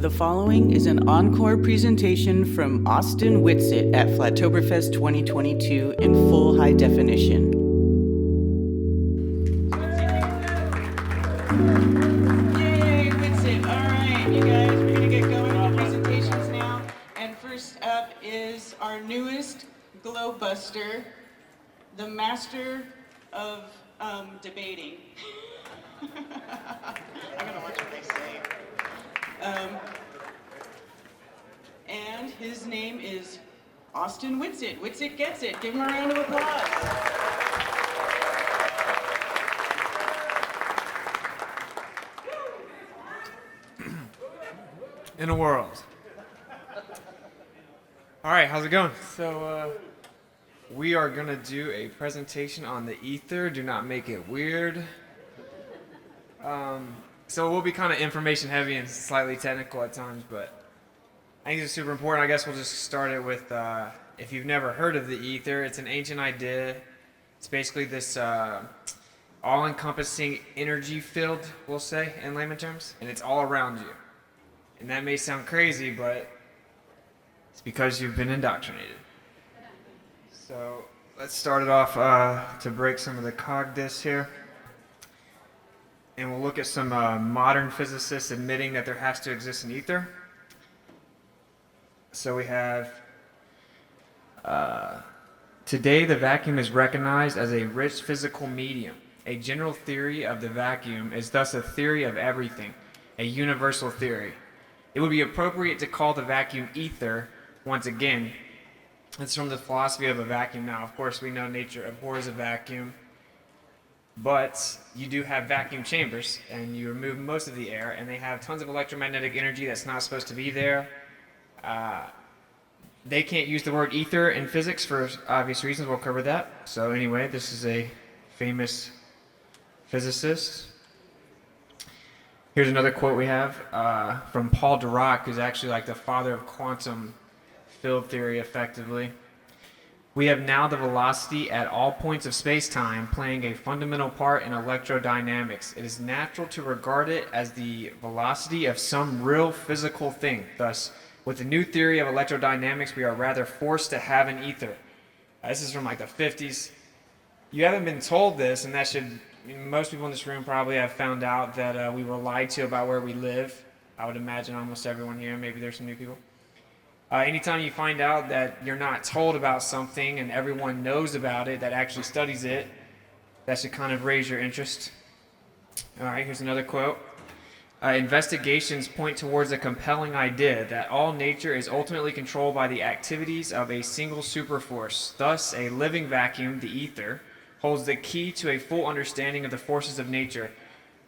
The following is an encore presentation from Austin Whitsitt at Flatoberfest 2022 in full high definition. Yay, Whitsitt. All right, you guys, we're going to get going with the presentations now. And first up is our newest glow buster, the master of debating. I gotta watch what they say. And his name is Austin Whitsitt. Whitsitt gets it. Give him a round of applause. In a world. All right, how's it going? So we are gonna do a presentation on the ether. Do not make it weird. So we'll be kind of information heavy and slightly technical at times, but I think it's super important. I guess we'll just start it with, if you've never heard of the ether, it's an ancient idea. It's basically this all-encompassing energy field, we'll say, in layman terms, and it's all around you. And that may sound crazy, but it's because you've been indoctrinated. So let's start it off to break some of the cog discs here. And we'll look at some modern physicists admitting that there has to exist an ether. So we have, today the vacuum is recognized as a rich physical medium. A general theory of the vacuum is thus a theory of everything, a universal theory. It would be appropriate to call the vacuum ether once again. It's from the philosophy of a vacuum. Now, of course, we know nature abhors a vacuum. But you do have vacuum chambers, and you remove most of the air, and they have tons of electromagnetic energy that's not supposed to be there. They can't use the word ether in physics for obvious reasons. We'll cover that. So anyway, this is a famous physicist. Here's another quote we have from Paul Dirac, who's actually like the father of quantum field theory, effectively. We have now the velocity at all points of space-time playing a fundamental part in electrodynamics. It is natural to regard it as the velocity of some real physical thing. Thus, with the new theory of electrodynamics, we are rather forced to have an ether. This is from like the 50s. You haven't been told this, and that should, most people in this room probably have found out that we were lied to about where we live. I would imagine almost everyone here, maybe there's some new people. Anytime you find out that you're not told about something and everyone knows about it that actually studies it, that should kind of raise your interest. All right, here's another quote. Investigations point towards a compelling idea that all nature is ultimately controlled by the activities of a single superforce. Thus, a living vacuum, the ether, holds the key to a full understanding of the forces of nature.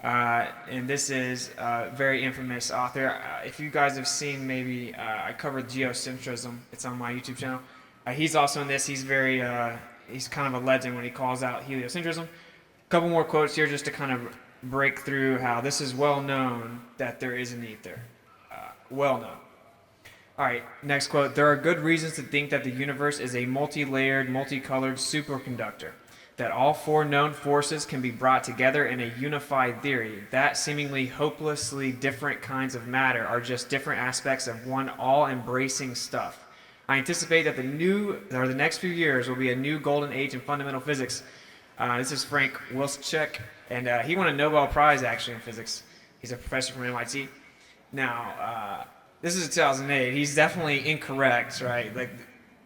And this is a very infamous author. If you guys have seen, maybe I covered geocentrism. It's on my YouTube channel. He's also in this. He's he's kind of a legend when he calls out heliocentrism. A couple more quotes here just to kind of break through how this is well known that there is an ether. Well known. All right, next quote. There are good reasons to think that the universe is a multi-layered, multicolored superconductor. That all four known forces can be brought together in a unified theory. That seemingly hopelessly different kinds of matter are just different aspects of one all-embracing stuff. I anticipate that the next few years will be a new golden age in fundamental physics. This is Frank Wilczek, and he won a Nobel Prize actually in physics. He's a professor from MIT. Now, this is 2008. He's definitely incorrect, right? Like,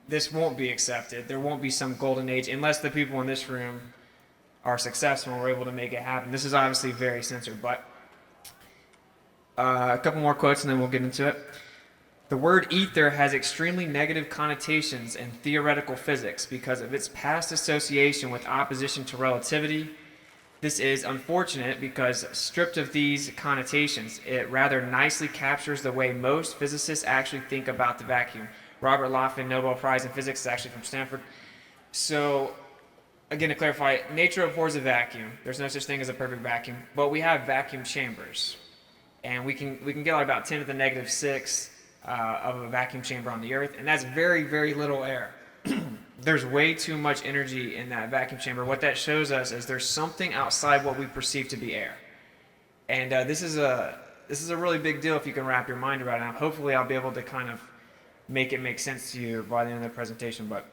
this won't be accepted. There won't be some golden age unless the people in this room are successful and we're able to make it happen. This is obviously very censored, but a couple more quotes and then we'll get into it. The word ether has extremely negative connotations in theoretical physics because of its past association with opposition to relativity. This is unfortunate because stripped of these connotations, it rather nicely captures the way most physicists actually think about the vacuum. Robert Laffin, Nobel Prize in Physics, is actually from Stanford. So, again, to clarify, nature abhors a vacuum. There's no such thing as a perfect vacuum, but we have vacuum chambers, and we can get like about 10 to the negative 6 of a vacuum chamber on the Earth, and that's very, very little air. There's way too much energy in that vacuum chamber. What that shows us is there's something outside what we perceive to be air, and this is this is a really big deal if you can wrap your mind around it. Hopefully I'll be able to kind of make it make sense to you by the end of the presentation. But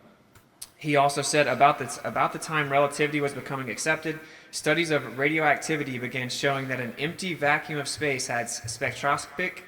he also said about the time relativity was becoming accepted, studies of radioactivity began showing that an empty vacuum of space had spectroscopic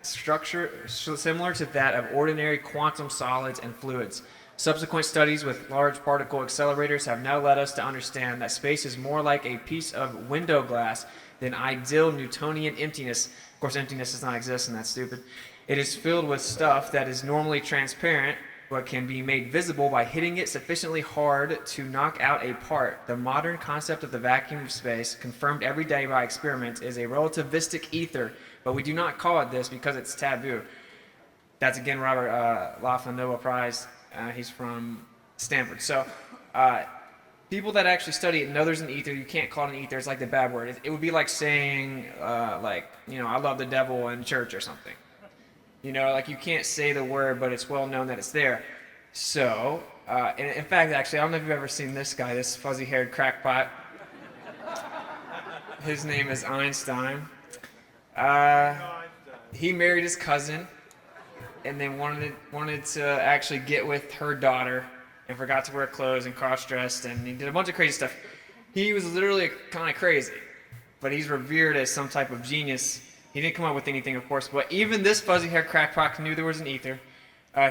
structure similar to that of ordinary quantum solids and fluids. Subsequent studies with large particle accelerators have now led us to understand that space is more like a piece of window glass than ideal Newtonian emptiness. Of course, emptiness does not exist, and that's stupid. It is filled with stuff that is normally transparent, but can be made visible by hitting it sufficiently hard to knock out a part. The modern concept of the vacuum of space, confirmed every day by experiment, is a relativistic ether, but we do not call it this because it's taboo. That's again Robert Laughlin, Nobel Prize. He's from Stanford. So people that actually study it know there's an ether. You can't call it an ether. It's like the bad word. It would be like saying, I love the devil in church or something. Like you can't say the word, but it's well known that it's there. So, in fact, actually, I don't know if you've ever seen this guy, this fuzzy-haired crackpot. His name is Einstein. He married his cousin, and then wanted to actually get with her daughter, and forgot to wear clothes and cross-dressed, and he did a bunch of crazy stuff. He was literally kind of crazy, but he's revered as some type of genius. He didn't come up with anything, of course, but even this fuzzy-haired crackpot knew there was an ether.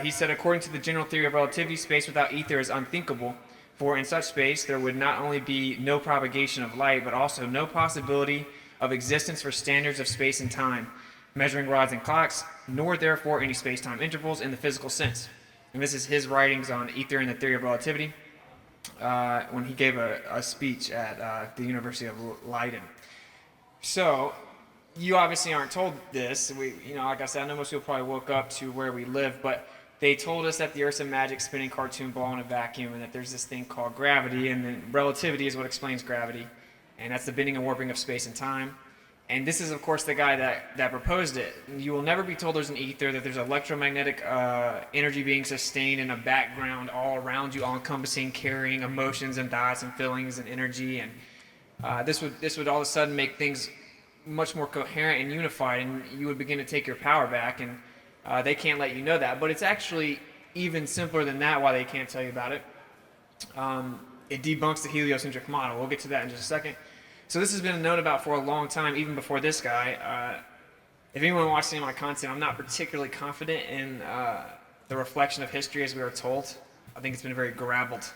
He said, according to the general theory of relativity, space without ether is unthinkable, for in such space there would not only be no propagation of light, but also no possibility of existence for standards of space and time, measuring rods and clocks, nor therefore any space-time intervals in the physical sense. And this is his writings on ether and the theory of relativity when he gave a speech at the University of Leiden. So, you obviously aren't told this. Like I said, I know most people probably woke up to where we live, but they told us that the Earth's a magic spinning cartoon ball in a vacuum, and that there's this thing called gravity, and then relativity is what explains gravity, and that's the bending and warping of space and time. And this is, of course, the guy that proposed it. You will never be told there's an ether, that there's electromagnetic energy being sustained in a background all around you, all-encompassing, carrying emotions and thoughts and feelings and energy. And this would all of a sudden make things much more coherent and unified, and you would begin to take your power back. And they can't let you know that. But it's actually even simpler than that, why they can't tell you about it. It debunks the heliocentric model. We'll get to that in just a second. So this has been known about for a long time, even before this guy. If anyone watches any of my content, I'm not particularly confident in the reflection of history as we are told. I think it's been very garbled.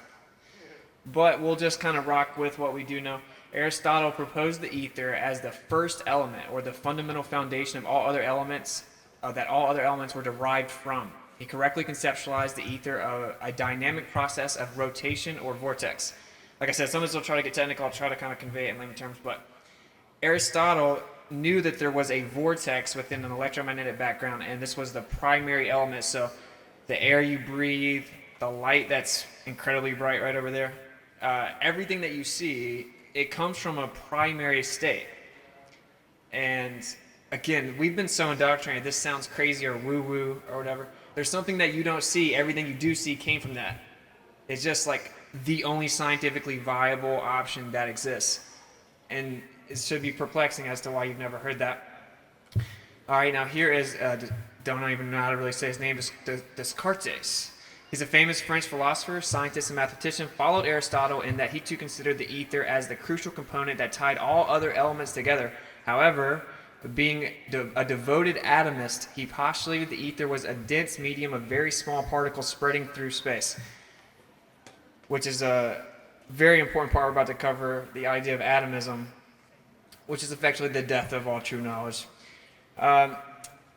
But we'll just kind of rock with what we do know. Aristotle proposed the ether as the first element, or the fundamental foundation of all other elements, that all other elements were derived from. He correctly conceptualized the ether of a dynamic process of rotation or vortex. Like I said, some of this will try to get technical. I'll try to kind of convey it in layman terms. But Aristotle knew that there was a vortex within an electromagnetic background, and this was the primary element. So the air you breathe, the light that's incredibly bright right over there, everything that you see, it comes from a primary state. And again, we've been so indoctrinated, this sounds crazy or woo-woo or whatever. There's something that you don't see. Everything you do see came from that. It's just like the only scientifically viable option that exists. And it should be perplexing as to why you've never heard that. All right, now here is, don't even know how to really say his name, Descartes. He's a famous French philosopher, scientist, and mathematician, followed Aristotle in that he too considered the ether as the crucial component that tied all other elements together. However, being a devoted atomist, he postulated the ether was a dense medium of very small particles spreading through space, which is a very important part we're about to cover, the idea of atomism, which is effectively the death of all true knowledge. And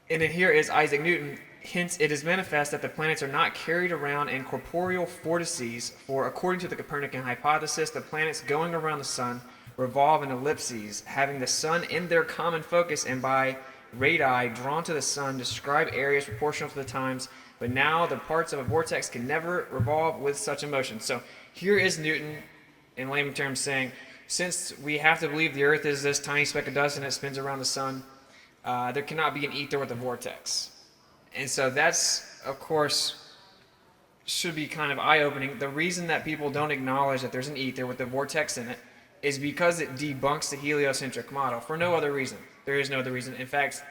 then here is Isaac Newton. Hence, it is manifest that the planets are not carried around in corporeal vortices, for according to the Copernican hypothesis, the planets going around the sun revolve in ellipses, having the sun in their common focus, and by radii drawn to the sun describe areas proportional to the times. But now the parts of a vortex can never revolve with such a motion. So here is Newton, in layman terms, saying, since we have to believe the Earth is this tiny speck of dust and it spins around the sun, there cannot be an ether with a vortex. And so that's, of course, should be kind of eye-opening. The reason that people don't acknowledge that there's an ether with a vortex in it is because it debunks the heliocentric model for no other reason. There is no other reason. In fact,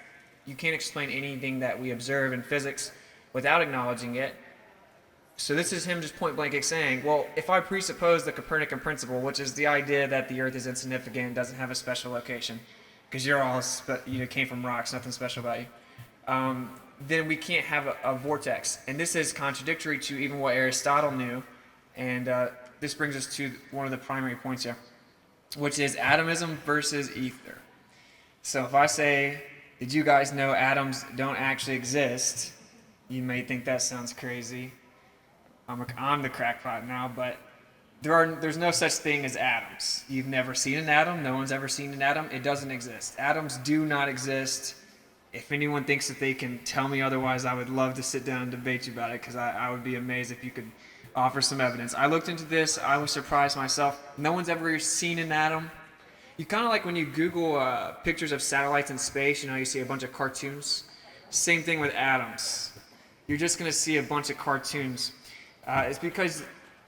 you can't explain anything that we observe in physics without acknowledging it. So this is him just point blank saying, well, if I presuppose the Copernican principle, which is the idea that the Earth is insignificant and doesn't have a special location, because you're all came from rocks, nothing special about you, then we can't have a vortex. And this is contradictory to even what Aristotle knew. And this brings us to one of the primary points here, which is atomism versus ether. So if I say, did you guys know atoms don't actually exist? You may think that sounds crazy. I'm the crackpot now, but there's no such thing as atoms. You've never seen an atom. No one's ever seen an atom. It doesn't exist. Atoms do not exist. If anyone thinks that they can tell me otherwise, I would love to sit down and debate you about it, because I would be amazed if you could offer some evidence. I looked into this. I was surprised myself. No one's ever seen an atom. You kind of like when you Google pictures of satellites in space, you see a bunch of cartoons. Same thing with atoms. You're just going to see a bunch of cartoons. It's because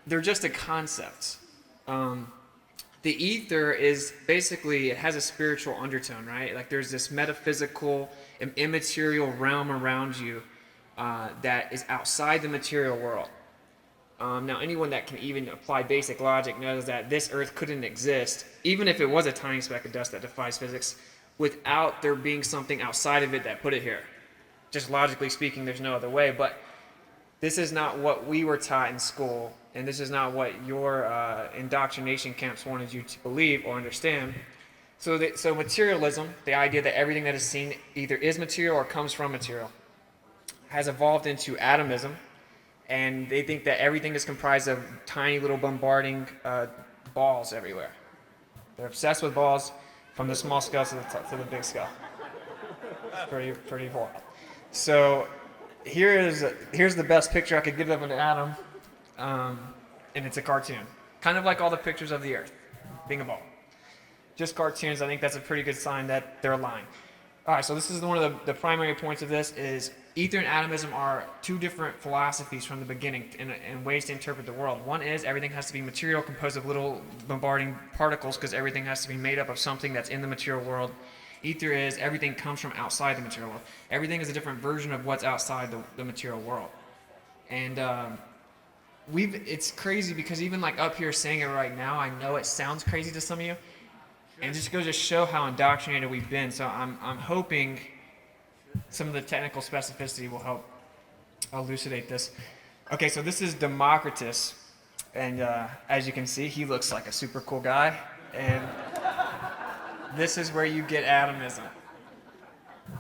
they're just a concept. The ether is basically, it has a spiritual undertone, right? Like there's this metaphysical, immaterial realm around you that is outside the material world. Now, anyone that can even apply basic logic knows that this Earth couldn't exist, even if it was a tiny speck of dust that defies physics, without there being something outside of it that put it here. Just logically speaking, there's no other way, but this is not what we were taught in school, and this is not what your indoctrination camps wanted you to believe or understand. So materialism, the idea that everything that is seen either is material or comes from material, has evolved into atomism, and they think that everything is comprised of tiny little bombarding balls everywhere. They're obsessed with balls, from the small scale to the big scale. It's pretty horrible. So here's the best picture I could give of an atom, and it's a cartoon. Kind of like all the pictures of the Earth being a ball. Just cartoons. I think that's a pretty good sign that they're lying. All right, so this is one of the primary points of this is ether and atomism are two different philosophies from the beginning and ways to interpret the world. One is everything has to be material, composed of little bombarding particles, because everything has to be made up of something that's in the material world. Ether is everything comes from outside the material world. Everything is a different version of what's outside the material world. And it's crazy because even like up here saying it right now, I know it sounds crazy to some of you. And it just goes to show how indoctrinated we've been. So I'm hoping some of the technical specificity will help elucidate this. Okay, so this is Democritus. And as you can see, he looks like a super cool guy. And this is where you get atomism.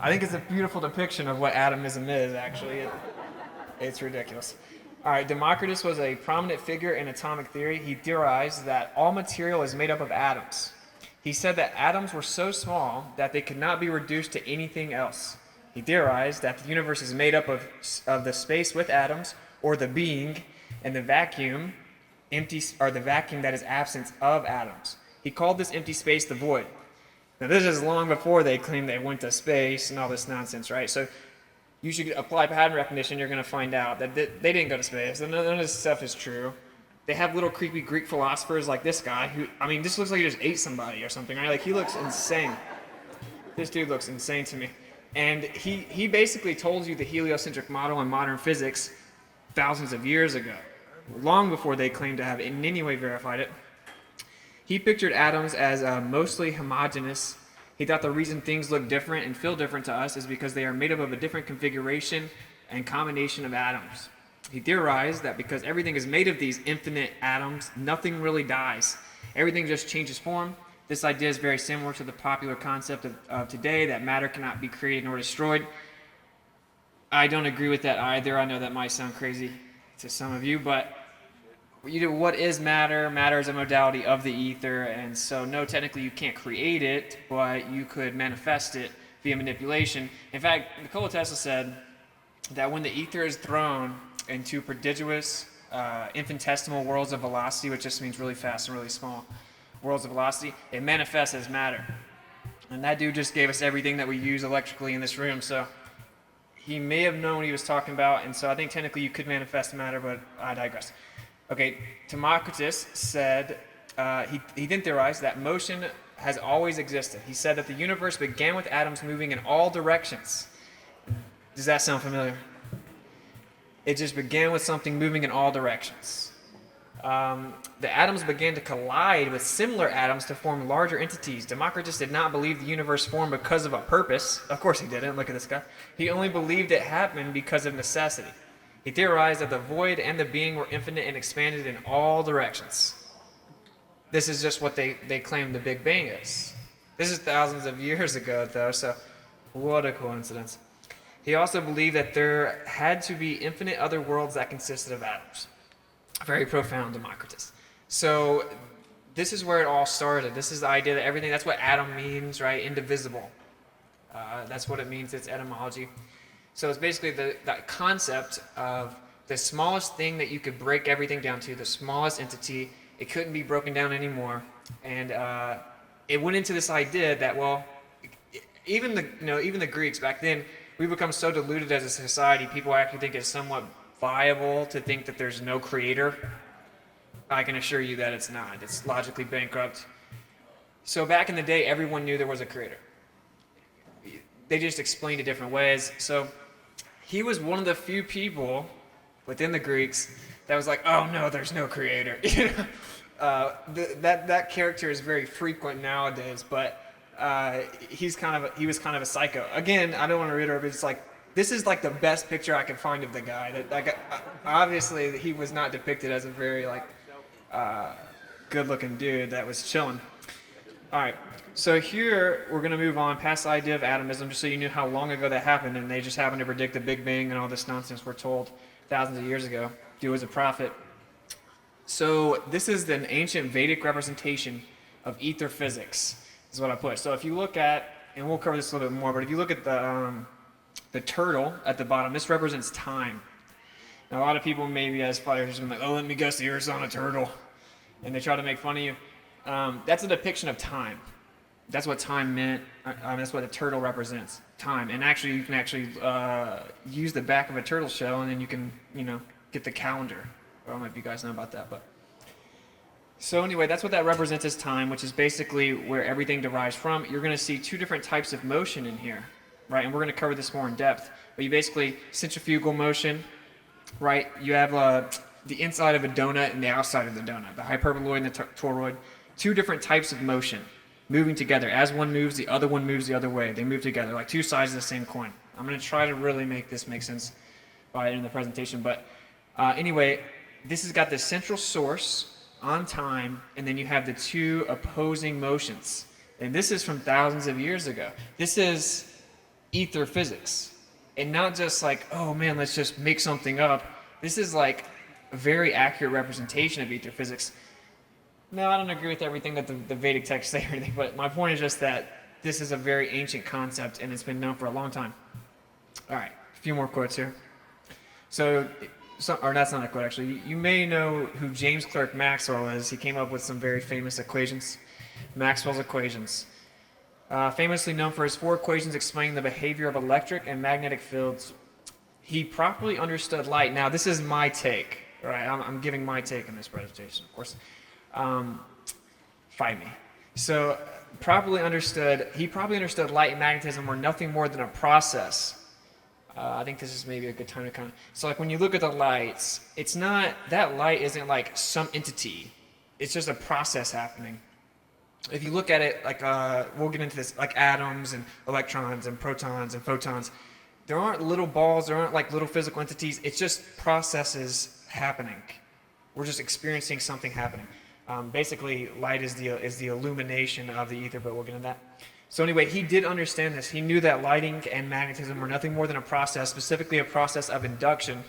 I think it's a beautiful depiction of what atomism is, actually. It's ridiculous. All right, Democritus was a prominent figure in atomic theory. He theorized that all material is made up of atoms. He said that atoms were so small that they could not be reduced to anything else. He theorized that the universe is made up of the space with atoms, or the being, and the vacuum, the vacuum that is absence of atoms. He called this empty space the void. Now, this is long before they claimed they went to space and all this nonsense, right? So you should apply pattern recognition. You're going to find out that they didn't go to space. None of this stuff is true. They have little creepy Greek philosophers like this guy who, this looks like he just ate somebody or something, right? Like, he looks insane. This dude looks insane to me. And he basically told you the heliocentric model in modern physics thousands of years ago, long before they claimed to have in any way verified it. He pictured atoms as mostly homogeneous. He thought the reason things look different and feel different to us is because they are made up of a different configuration and combination of atoms. He theorized that because everything is made of these infinite atoms, nothing really dies. Everything just changes form. This idea is very similar to the popular concept of today that matter cannot be created nor destroyed. I don't agree with that either. I know that might sound crazy to some of you, but what is matter? Matter is a modality of the ether, and so no, technically you can't create it, but you could manifest it via manipulation. In fact, Nikola Tesla said that when the ether is thrown into prodigious, infinitesimal worlds of velocity, which just means really fast and really small worlds of velocity, it manifests as matter. And that dude just gave us everything that we use electrically in this room, so he may have known what he was talking about, and so I think technically you could manifest matter, but I digress. Okay, Democritus said he didn't theorize that motion has always existed. He said that the universe began with atoms moving in all directions. Does that sound familiar? It just began with something moving in all directions. The atoms began to collide with similar atoms to form larger entities. Democritus did not believe the universe formed because of a purpose. Of course he didn't. Look at this guy. He only believed it happened because of necessity. He theorized that the void and the being were infinite and expanded in all directions. This is just what they claim the Big Bang is. This is thousands of years ago, though, so what a coincidence. He also believed that there had to be infinite other worlds that consisted of atoms. Very profound, Democritus. So this is where it all started. This is the idea that everything, that's what atom means, right? Indivisible. That's what it means, its etymology. So it's basically that concept of the smallest thing that you could break everything down to, the smallest entity. It couldn't be broken down anymore. And it went into this idea that, well, even the Greeks back then, we become so deluded as a society, people actually think it's somewhat viable to think that there's no creator. I can assure you that it's not. It's logically bankrupt. So back in the day, everyone knew there was a creator. They just explained it different ways. So he was one of the few people within the Greeks that was like, oh no, there's no creator. That character is very frequent nowadays, but he was kind of a psycho. Again, I don't want to reiterate, but it's like, this is like the best picture I could find of the guy. Obviously, he was not depicted as a very good-looking dude that was chilling. All right, so here we're going to move on past the idea of atomism, just so you knew how long ago that happened, and they just happened to predict the Big Bang and all this nonsense we're told thousands of years ago. He was a prophet. So this is an ancient Vedic representation of ether physics, is what I put. So if you look at, and we'll cover this a little bit more, but if you look at the turtle at the bottom, this represents time. Now, a lot of people maybe as fighters are like, oh, let me guess, the Earth's on a turtle. And they try to make fun of you. That's a depiction of time. That's what time meant. That's what a turtle represents, time. And actually, you can use the back of a turtle shell, and then you can, get the calendar. I don't know if you guys know about that, but. So anyway, that's what that represents as time, which is basically where everything derives from. You're going to see two different types of motion in here, right? And we're going to cover this more in depth. But you basically, centrifugal motion, right? You have the inside of a donut and the outside of the donut, the hyperboloid and the toroid. Two different types of motion moving together. As one moves, the other one moves the other way. They move together, like two sides of the same coin. I'm going to try to really make this make sense by the end of the presentation. But anyway, this has got the central source on time, and then you have the two opposing motions. And this is from thousands of years ago. This is ether physics. And not just like, oh man, let's just make something up. This is like a very accurate representation of ether physics. No, I don't agree with everything that the Vedic texts say or anything, but my point is just that this is a very ancient concept and it's been known for a long time. All right, a few more quotes here. Or that's not a quote actually. You may know who James Clerk Maxwell is. He came up with some very famous equations. Maxwell's equations. Famously known for his 4 equations explaining the behavior of electric and magnetic fields. He properly understood light. Now, this is my take, right? I'm giving my take on this presentation, of course. Fight me. So, he probably understood light and magnetism were nothing more than a process. I think this is maybe a good time to kind of... So, like, when you look at the lights, it's not... That light isn't, like, some entity. It's just a process happening. If you look at it, like, we'll get into this, like atoms and electrons and protons and photons, there aren't little balls, there aren't like little physical entities, it's just processes happening. We're just experiencing something happening. Basically, light is the illumination of the ether, but we'll get into that. So anyway, he did understand this. He knew that lighting and magnetism were nothing more than a process, specifically a process of induction.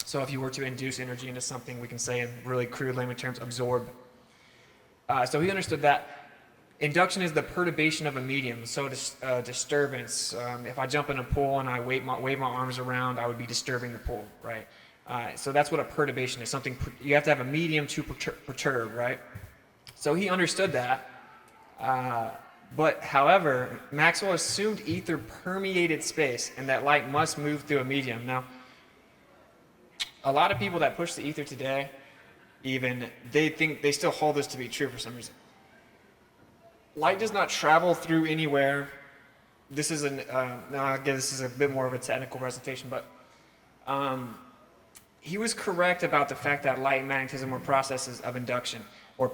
So if you were to induce energy into something, we can say in really crude layman terms, absorb. So he understood that induction is the perturbation of a medium, so disturbance. If I jump in a pool and I wave my arms around, I would be disturbing the pool, right? So that's what a perturbation is. Something you have to have a medium to perturb, right? So he understood that. But however, Maxwell assumed ether permeated space and that light must move through a medium. Now, a lot of people that push the ether today, even, they still hold this to be true for some reason. Light does not travel through anywhere. This is now again, this is a bit more of a technical presentation, but he was correct about the fact that light and magnetism were processes of induction, or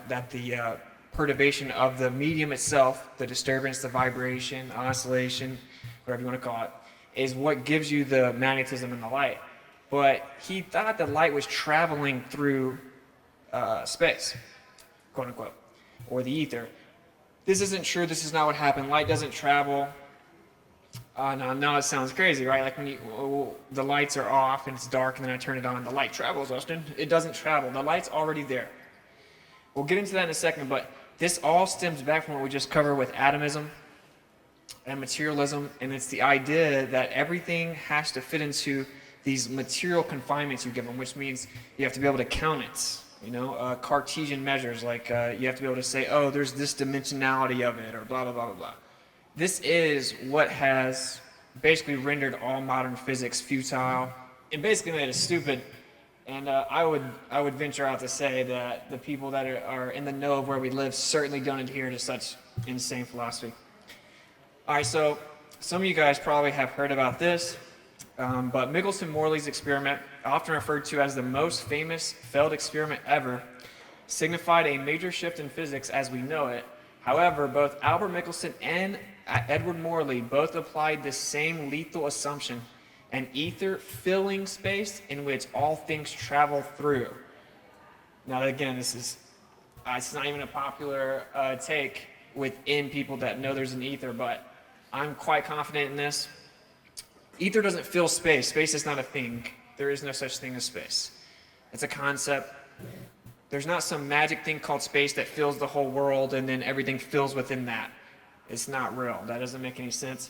that the perturbation of the medium itself, the disturbance, the vibration, oscillation, whatever you want to call it, is what gives you the magnetism and the light. But he thought that light was traveling through space, quote unquote, or the ether. This isn't true. This is not what happened. Light doesn't travel. Now it sounds crazy, right? Like when the lights are off and it's dark and then I turn it on, the light travels, Austin. It doesn't travel. The light's already there. We'll get into that in a second, but this all stems back from what we just covered with atomism and materialism, and it's the idea that everything has to fit into these material confinements you give them, which means you have to be able to count it. Cartesian measures, like you have to be able to say, oh, there's this dimensionality of it, or blah, blah, blah, blah, blah. This is what has basically rendered all modern physics futile and basically made it stupid. And I would venture out to say that the people that are in the know of where we live certainly don't adhere to such insane philosophy. All right, so some of you guys probably have heard about this, but Michelson-Morley's experiment, often referred to as the most famous failed experiment ever, signified a major shift in physics as we know it. However, both Albert Michelson and Edward Morley both applied the same lethal assumption: an ether filling space in which all things travel through. Now again, this is it's not even a popular take within people that know there's an ether, but I'm quite confident in this. Ether doesn't fill space. Space is not a thing. There is no such thing as space. It's a concept. There's not some magic thing called space that fills the whole world and then everything fills within that. It's not real. That doesn't make any sense.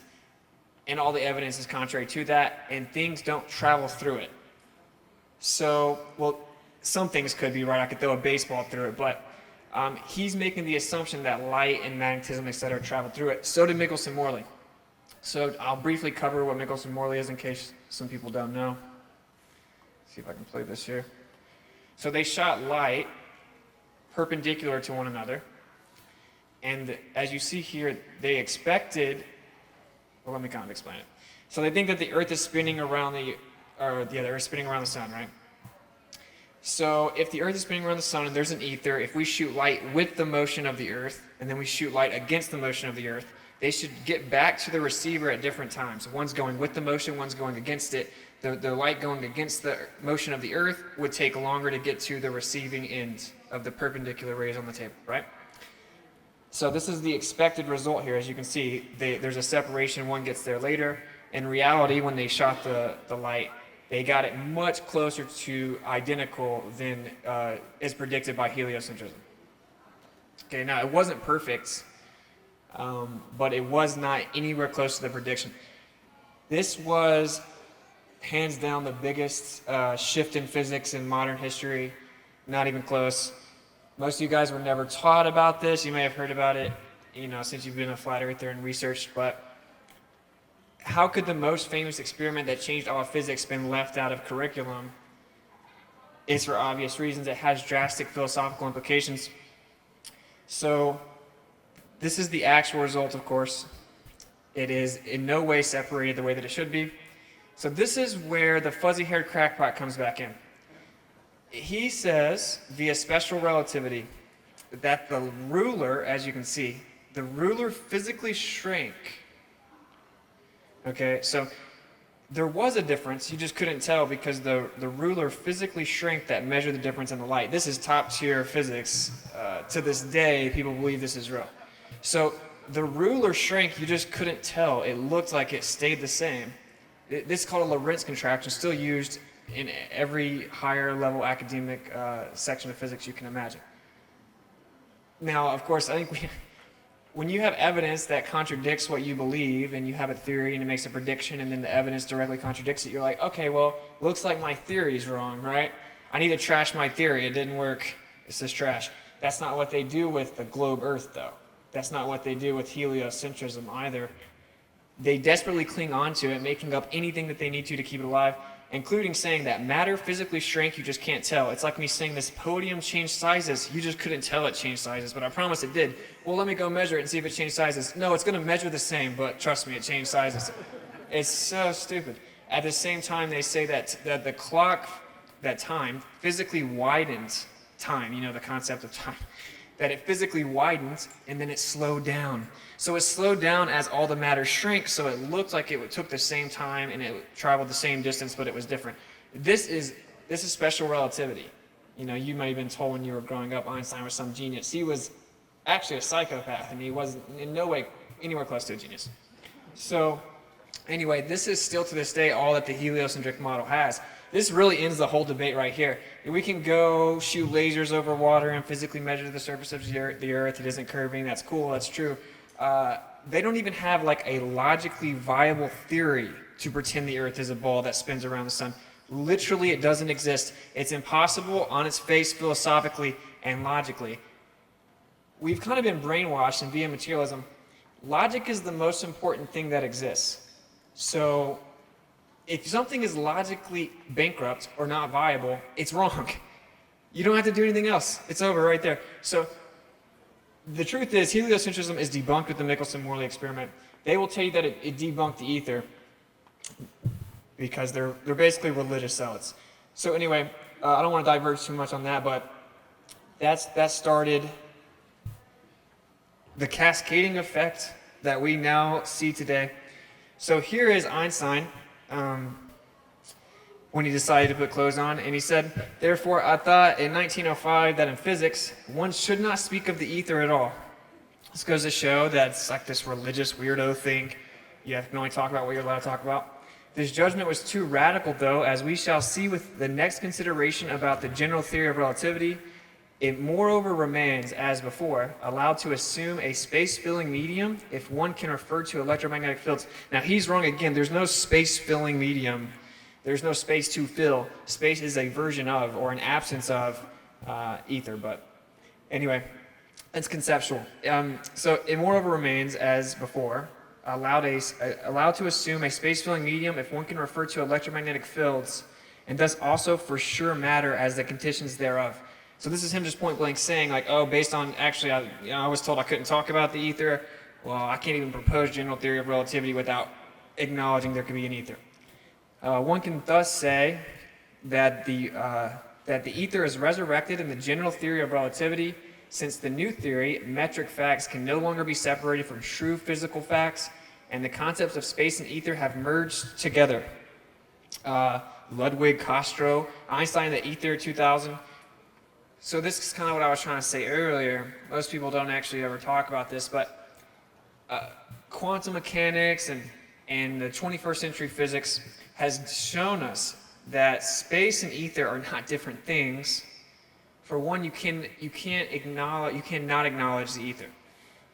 And all the evidence is contrary to that, and things don't travel through it. So, well, some things could be right. I could throw a baseball through it, but he's making the assumption that light and magnetism, etc., travel through it. So did Michelson-Morley. So I'll briefly cover what Michelson-Morley is in case some people don't know. See if I can play this here. So they shot light perpendicular to one another, and as you see here, they expected. Well, let me kind of explain it. So they think that the Earth is spinning around the Earth is spinning around the sun, right? So if the Earth is spinning around the sun and there's an ether, if we shoot light with the motion of the Earth and then we shoot light against the motion of the Earth, they should get back to the receiver at different times. One's going with the motion, one's going against it. The light going against the motion of the Earth would take longer to get to the receiving end of the perpendicular rays on the table, right? So this is the expected result here. As you can see, there's a separation. One gets there later. In reality, when they shot the light, they got it much closer to identical than is predicted by heliocentrism. Okay, now it wasn't perfect, but it was not anywhere close to the prediction. This was hands down the biggest shift in physics in modern history. Not even close. Most of you guys were never taught about this. You may have heard about it, since you've been a flat earther and researched, but how could the most famous experiment that changed all of physics been left out of curriculum? It's for obvious reasons. It has drastic philosophical implications. So this is the actual result, of course. It is in no way separated the way that it should be. So this is where the fuzzy-haired crackpot comes back in. He says, via special relativity, that the ruler, as you can see, the ruler physically shrank. Okay, so there was a difference. You just couldn't tell because the ruler physically shrank that measured the difference in the light. This is top-tier physics. To this day, people believe this is real. So the ruler shrank. You just couldn't tell. It looked like it stayed the same. This is called a Lorentz contraction, still used in every higher level academic section of physics you can imagine. Now, of course, I think when you have evidence that contradicts what you believe and you have a theory and it makes a prediction and then the evidence directly contradicts it, you're like, okay, well, looks like my theory's wrong, right? I need to trash my theory. It didn't work. It's just trash. That's not what they do with the globe Earth, though. That's not what they do with heliocentrism either. They desperately cling on to it, making up anything that they need to keep it alive. including saying that matter physically shrank, you just can't tell. It's like me saying this podium changed sizes, you just couldn't tell it changed sizes, but I promise it did. Well, let me go measure it and see if it changed sizes. No, it's going to measure the same, but trust me, it changed sizes. It's so stupid. At the same time, they say that the clock, that time, physically widens time, the concept of time, that it physically widens and then it slowed down. So it slowed down as all the matter shrank, so it looked like it took the same time and it traveled the same distance, but it was different. This is special relativity. You might have been told when you were growing up Einstein was some genius. He was actually a psychopath, and he wasn't in no way anywhere close to a genius. So anyway, this is still to this day all that the heliocentric model has. This really ends the whole debate right here. We can go shoot lasers over water and physically measure the surface of the Earth. It isn't curving. That's cool. That's true. They don't even have like a logically viable theory to pretend the Earth is a ball that spins around the sun. Literally, it doesn't exist. It's impossible on its face philosophically and logically. We've kind of been brainwashed, and via materialism, logic is the most important thing that exists. So if something is logically bankrupt or not viable, it's wrong. You don't have to do anything else. It's over right there. So the truth is, heliocentrism is debunked with the Michelson-Morley experiment. They will tell you that it debunked the ether because they're basically religious zealots. So anyway, I don't want to diverge too much on that, but that started the cascading effect that we now see today. So here is Einstein when he decided to put clothes on, and he said, "Therefore, I thought in 1905 that in physics, one should not speak of the ether at all." This goes to show that it's like this religious weirdo thing. You can only talk about what you're allowed to talk about. This judgment was too radical, though, as we shall see with the next consideration about the general theory of relativity. It moreover remains, as before, allowed to assume a space-filling medium if one can refer to electromagnetic fields. Now, he's wrong again. There's no space-filling medium. There's no space to fill. Space is a version of, or an absence of, ether. But anyway, it's conceptual. So it moreover remains, as before, allowed to assume a space-filling medium if one can refer to electromagnetic fields, and thus also for sure matter as the conditions thereof. So this is him just point blank saying, like, oh, based on, actually, I was told I couldn't talk about the ether. Well, I can't even propose general theory of relativity without acknowledging there could be an ether. One can thus say that the ether is resurrected in the general theory of relativity, since the new theory, metric facts, can no longer be separated from true physical facts, and the concepts of space and ether have merged together. Ludwig, Castro, Einstein, the ether 2000. So this is kind of what I was trying to say earlier. Most people don't actually ever talk about this, but quantum mechanics and the 21st century physics has shown us that space and ether are not different things. For one, you cannot acknowledge the ether.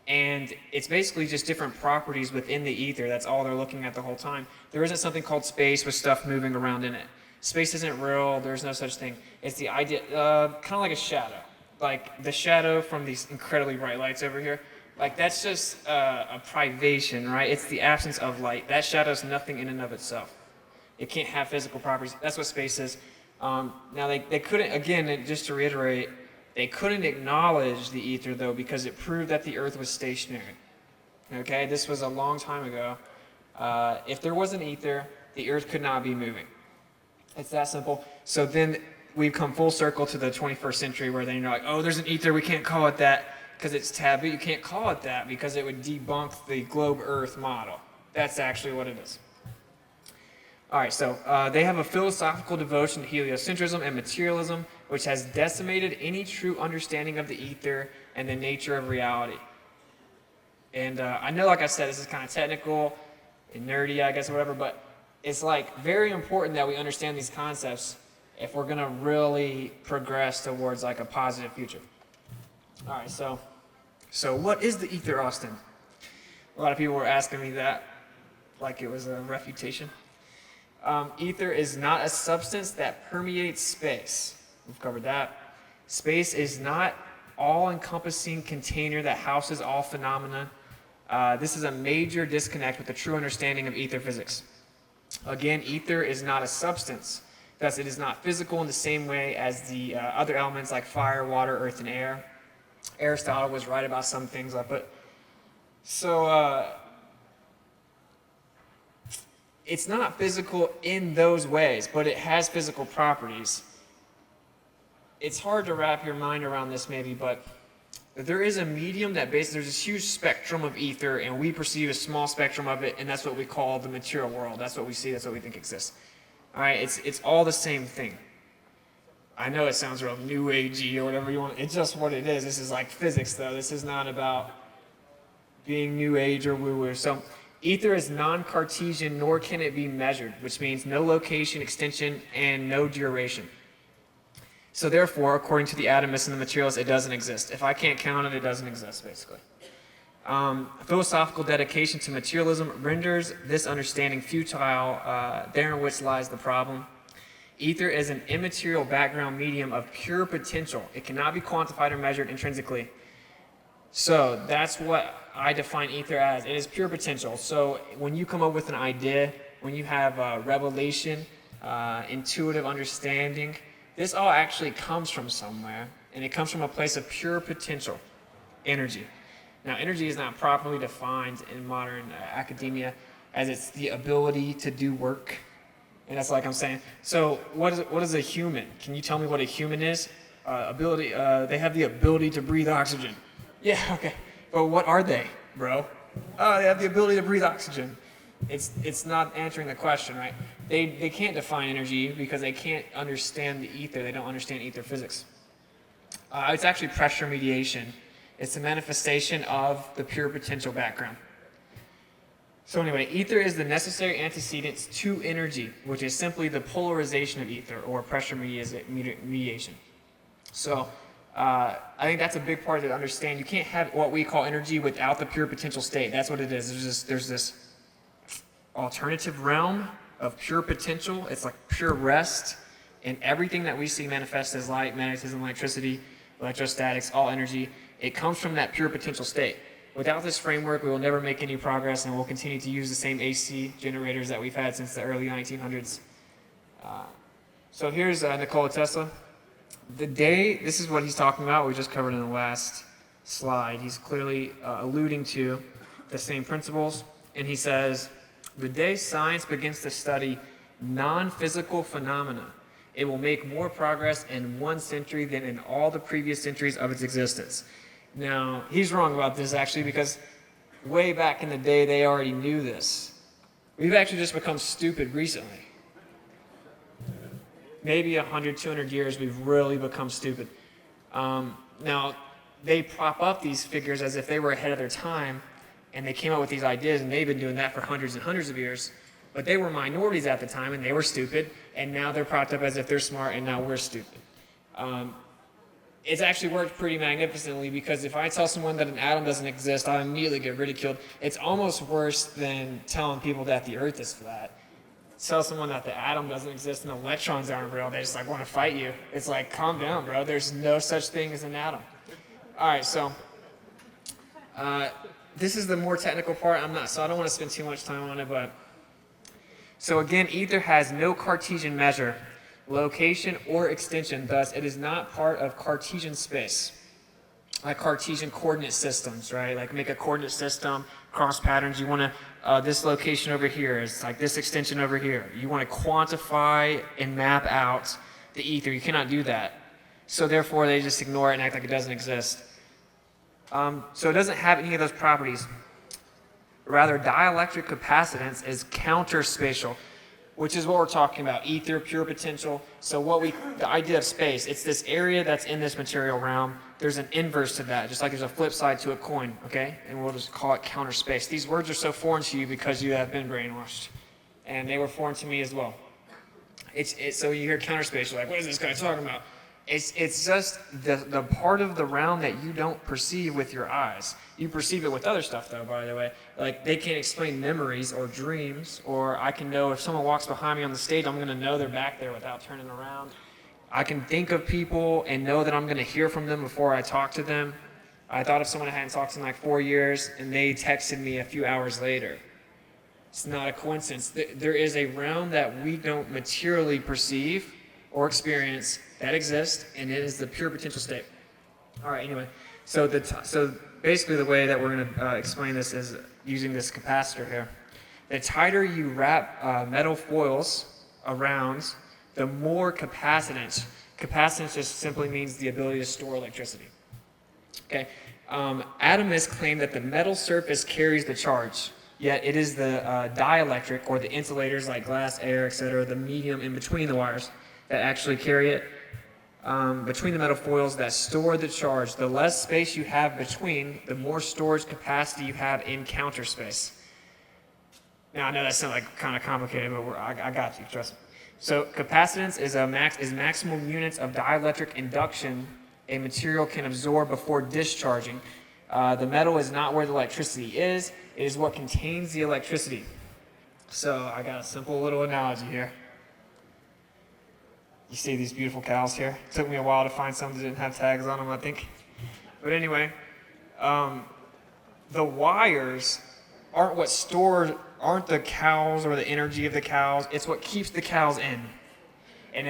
And it's basically just different properties within the ether. That's all they're looking at the whole time. There isn't something called space with stuff moving around in it. Space isn't real. There's no such thing. It's the idea, kind of like a shadow. Like the shadow from these incredibly bright lights over here. Like that's just a privation, right? It's the absence of light. That shadow's nothing in and of itself. It can't have physical properties. That's what space is. Now they couldn't, again, just to reiterate, they couldn't acknowledge the ether though because it proved that the Earth was stationary. Okay, this was a long time ago. If there was an ether, the Earth could not be moving. It's that simple. So then we've come full circle to the 21st century where they're like, oh, there's an ether, we can't call it that because it's taboo. You can't call it that because it would debunk the globe Earth model. That's actually what it is. All right, so they have a philosophical devotion to heliocentrism and materialism, which has decimated any true understanding of the ether and the nature of reality. And I know, like I said, this is kind of technical and nerdy, I guess, or whatever, but it's like very important that we understand these concepts if we're going to really progress towards like a positive future. All right, so what is the ether, Austin? A lot of people were asking me that like it was a refutation. Ether is not a substance that permeates space. We've covered that. Space is not all-encompassing container that houses all phenomena. This is a major disconnect with the true understanding of ether physics. Again, ether is not a substance. Thus, it is not physical in the same way as the other elements like fire, water, earth, and air. Aristotle was right about some things, but so it's not physical in those ways, but it has physical properties. It's hard to wrap your mind around this maybe, but there is a medium that there's this huge spectrum of ether, and we perceive a small spectrum of it, and that's what we call the material world. That's what we see, that's what we think exists. All right, it's all the same thing. I know it sounds real new agey or whatever you want. It's just what it is. This is like physics, though. This is not about being new age or woo-woo. So ether is non-Cartesian, nor can it be measured, which means no location, extension, and no duration. So therefore, according to the atomists and the materialists, it doesn't exist. If I can't count it, it doesn't exist, basically. Philosophical dedication to materialism renders this understanding futile, there in which lies the problem. Ether is an immaterial background medium of pure potential. It cannot be quantified or measured intrinsically. So that's what I define ether as. It is pure potential. So when you come up with an idea, when you have revelation, intuitive understanding, this all actually comes from somewhere, and it comes from a place of pure potential, energy. Now, energy is not properly defined in modern academia as it's the ability to do work. And that's like I'm saying. So what is a human? Can you tell me what a human is? They have the ability to breathe oxygen. Yeah, okay. But what are they, bro? Oh, they have the ability to breathe oxygen. It's not answering the question, right? They can't define energy because they can't understand the ether. They don't understand ether physics. It's actually pressure mediation. It's a manifestation of the pure potential background. So anyway, ether is the necessary antecedent to energy, which is simply the polarization of ether, or pressure mediation. So I think that's a big part to understand. You can't have what we call energy without the pure potential state. That's what it is. There's this alternative realm of pure potential. It's like pure rest, and everything that we see manifest as light, magnetism, electricity, electrostatics, all energy, it comes from that pure potential state. Without this framework, we will never make any progress, and we'll continue to use the same AC generators that we've had since the early 1900s. So here's Nikola Tesla. This is what he's talking about. We just covered in the last slide. He's clearly alluding to the same principles, and he says, the day science begins to study non-physical phenomena, it will make more progress in 1 century than in all the previous centuries of its existence. Now, he's wrong about this actually, because way back in the day, they already knew this. We've actually just become stupid recently. Maybe 100, 200 years, we've really become stupid. Now, they prop up these figures as if they were ahead of their time, and they came up with these ideas, and they've been doing that for hundreds and hundreds of years. But they were minorities at the time, and they were stupid, and now they're propped up as if they're smart, and now we're stupid. It's actually worked pretty magnificently, because if I tell someone that an atom doesn't exist, I immediately get ridiculed. It's almost worse than telling people that the earth is flat. Tell someone that the atom doesn't exist and electrons aren't real, they just like want to fight you. It's like, calm down, bro. There's no such thing as an atom. All right, so this is the more technical part. So I don't want to spend too much time on it, but so again, ether has no Cartesian measure, location, or extension. Thus, it is not part of Cartesian space, like Cartesian coordinate systems, right? Like make a coordinate system, cross patterns. You want to, this location over here is like this extension over here. You want to quantify and map out the ether. You cannot do that. So therefore, they just ignore it and act like it doesn't exist. So it doesn't have any of those properties. Rather, dielectric capacitance is counterspatial, which is what we're talking about, ether, pure potential. So the idea of space, it's this area that's in this material realm. There's an inverse to that, just like there's a flip side to a coin, okay? And we'll just call it counter space. These words are so foreign to you because you have been brainwashed. And they were foreign to me as well. So you hear counter space, you're like, what is this guy talking about? It's just the part of the realm that you don't perceive with your eyes. You perceive it with other stuff, though, by the way. Like, they can't explain memories or dreams, or I can know if someone walks behind me on the stage, I'm going to know they're back there without turning around. I can think of people and know that I'm going to hear from them before I talk to them. I thought of someone I hadn't talked to in like 4 years, and they texted me a few hours later. It's not a coincidence. There is a realm that we don't materially perceive or experience that exists, and it is the pure potential state. All right, anyway, so basically the way that we're going to explain this is using this capacitor here. The tighter you wrap metal foils around, the more capacitance. Capacitance just simply means the ability to store electricity. Okay, atomists claim that the metal surface carries the charge, yet it is the dielectric, or the insulators like glass, air, etc., the medium in between the wires that actually carry it between the metal foils that store the charge. The less space you have between, the more storage capacity you have in counter space. Now I know that sounds like kind of complicated, but I got you, trust me. So capacitance is maximum units of dielectric induction a material can absorb before discharging. The metal is not where the electricity is, it is what contains the electricity. So I got a simple little analogy here. You see these beautiful cows here? It took me a while to find some that didn't have tags on them, I think. But anyway, the wires aren't the cows or the energy of the cows. It's what keeps the cows in. And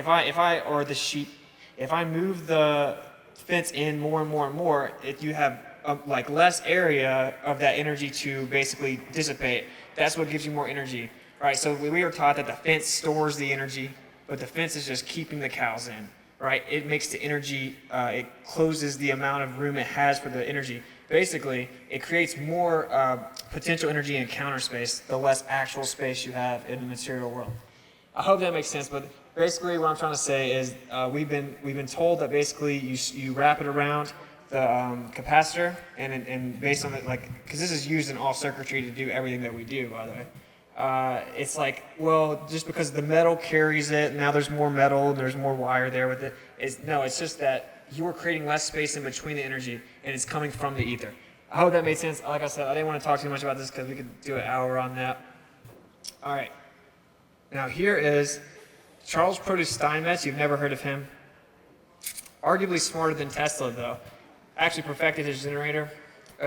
or the sheep, if I move the fence in more and more and more, you have like less area of that energy to basically dissipate. That's what gives you more energy, right? So we were taught that the fence stores the energy, but the fence is just keeping the cows in, right? It makes the energy, it closes the amount of room it has for the energy. Basically, it creates more potential energy in counter space, the less actual space you have in the material world. I hope that makes sense, but basically what I'm trying to say is we've been told that basically you wrap it around the capacitor, and based on it, like, because this is used in all circuitry to do everything that we do, by the way. It's like, well, just because the metal carries it, now there's more metal, and there's more wire there with it. It's just that you are creating less space in between the energy, and it's coming from the ether. I hope that made sense. Like I said, I didn't want to talk too much about this because we could do an hour on that. All right. Now here is Charles Produce Steinmetz. You've never heard of him. Arguably smarter than Tesla, though. Actually perfected his generator.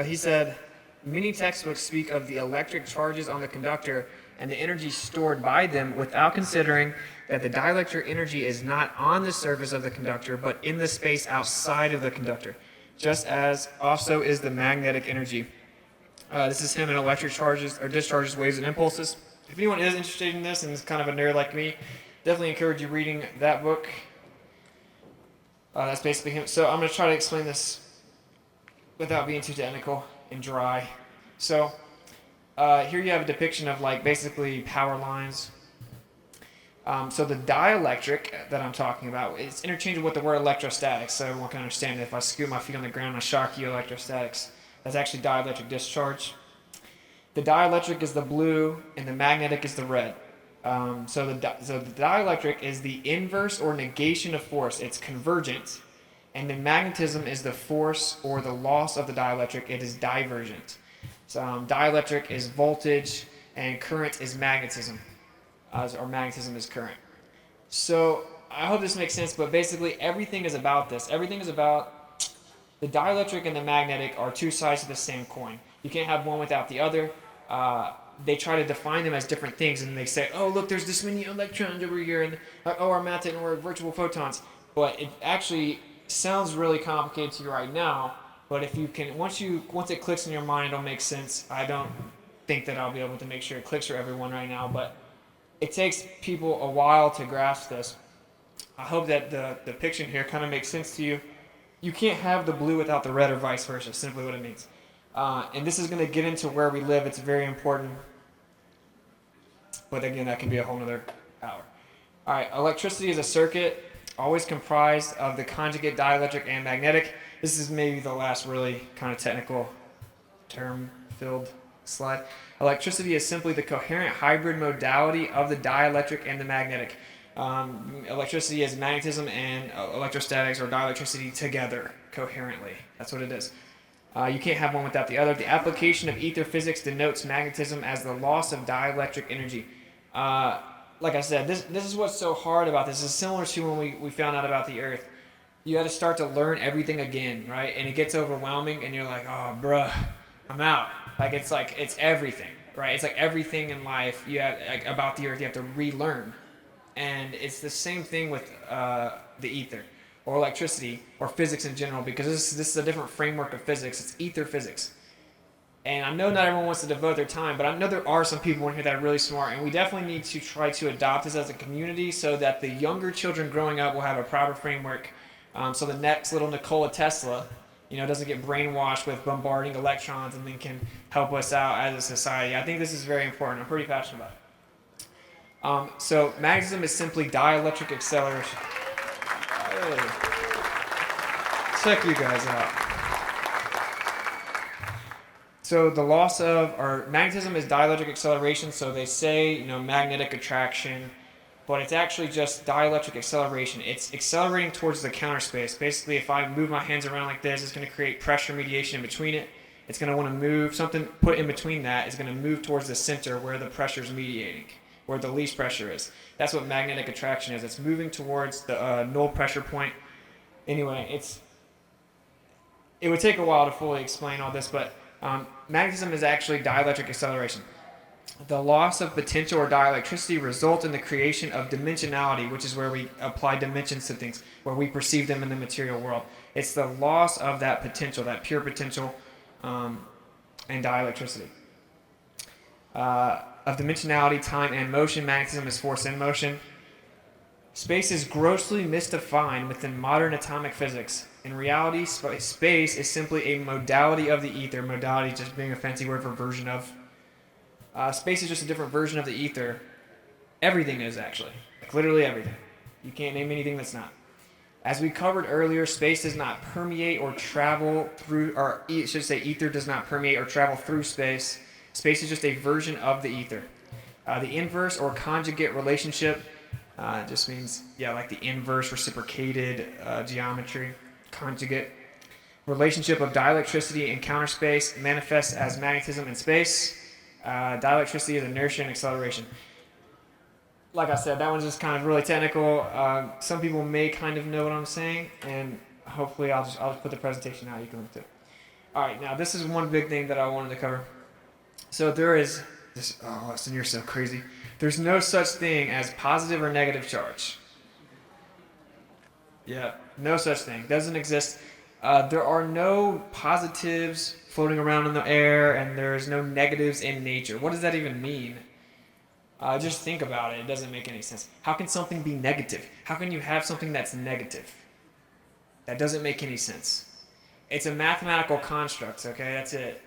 He said, many textbooks speak of the electric charges on the conductor and the energy stored by them without considering that the dielectric energy is not on the surface of the conductor, but in the space outside of the conductor, just as also is the magnetic energy. This is him in electric charges or discharges, waves, and impulses. If anyone is interested in this and is kind of a nerd like me, definitely encourage you reading that book. That's basically him. So I'm going to try to explain this without being too technical and dry. So here you have a depiction of like basically power lines. So the dielectric that I'm talking about, it's interchangeable with the word electrostatics, so everyone can understand it. If I scoot my feet on the ground, I shock you, electrostatics. That's actually dielectric discharge. The dielectric is the blue, and the magnetic is the red. So the dielectric is the inverse or negation of force. It's convergent. And the magnetism is the force or the loss of the dielectric. It is divergent. So dielectric is voltage, and current is magnetism. Or magnetism is current. So I hope this makes sense, but basically everything is about this. Everything is about the dielectric and the magnetic are two sides of the same coin. You can't have one without the other. They try to define them as different things, and they say, oh, look, there's this many electrons over here, and oh, our math didn't work, virtual photons. But it actually sounds really complicated to you right now, but if you can, once it clicks in your mind, it'll make sense. I don't think that I'll be able to make sure it clicks for everyone right now, but it takes people a while to grasp this. I hope that the depiction here kind of makes sense to you. You can't have the blue without the red, or vice versa, simply what it means. And this is going to get into where we live. It's very important. But again, that can be a whole nother hour. All right, electricity is a circuit always comprised of the conjugate dielectric and magnetic. This is maybe the last really kind of technical term-filled slide. Electricity is simply the coherent hybrid modality of the dielectric and the magnetic. Electricity is magnetism and electrostatics or dielectricity together coherently. That's what it is. You can't have one without the other. The application of ether physics denotes magnetism as the loss of dielectric energy. Like I said, this is what's so hard about this. It's similar to when we found out about the Earth. You had to start to learn everything again, right? And it gets overwhelming, and you're like, oh, bruh, I'm out. It's everything, right? It's like everything in life you have like, about the earth you have to relearn, and it's the same thing with the ether, or electricity, or physics in general, because this is a different framework of physics. It's ether physics. And I know not everyone wants to devote their time, but I know there are some people in here that are really smart, and we definitely need to try to adopt this as a community so that the younger children growing up will have a proper framework. So the next little Nikola Tesla, doesn't get brainwashed with bombarding electrons and then can help us out as a society. I think this is very important. I'm pretty passionate about it. So magnetism is simply dielectric acceleration. Hey. Check you guys out. So the loss of, or magnetism is dielectric acceleration, so they say, magnetic attraction, but it's actually just dielectric acceleration. It's accelerating towards the counter space. Basically, if I move my hands around like this, it's going to create pressure mediation in between it. It's going to want to move, something put in between that is going to move towards the center where the pressure is mediating, where the least pressure is. That's what magnetic attraction is. It's moving towards the null pressure point. Anyway, it would take a while to fully explain all this, but magnetism is actually dielectric acceleration. The loss of potential or dielectricity results in the creation of dimensionality, which is where we apply dimensions to things, where we perceive them in the material world. It's the loss of that potential, that pure potential, and dielectricity. Of dimensionality, time, and motion, magnetism is force in motion. Space is grossly misdefined within modern atomic physics. In reality, space is simply a modality of the ether. Modality just being a fancy word for version of. Space is just a different version of the ether. Everything is, actually. Like literally everything. You can't name anything that's not. As we covered earlier, space does not permeate or travel through, or I should say ether does not permeate or travel through space. Space is just a version of the ether. The inverse or conjugate relationship just means, like the inverse reciprocated geometry. Conjugate relationship of dielectricity and counter space manifests as magnetism in space. Dielectricity is inertia and acceleration. Like I said, that one's just kind of really technical. Some people may kind of know what I'm saying, and hopefully I'll just put the presentation out. You can look at it. All right, now this is one big thing that I wanted to cover. So there is this. Oh, listen, you're so crazy. There's no such thing as positive or negative charge. Yeah, no such thing. Doesn't exist. There are no positives floating around in the air, and there's no negatives in nature. What does that even mean? Just think about it. It doesn't make any sense. How can something be negative? How can you have something that's negative? That doesn't make any sense. It's a mathematical construct, okay? That's it.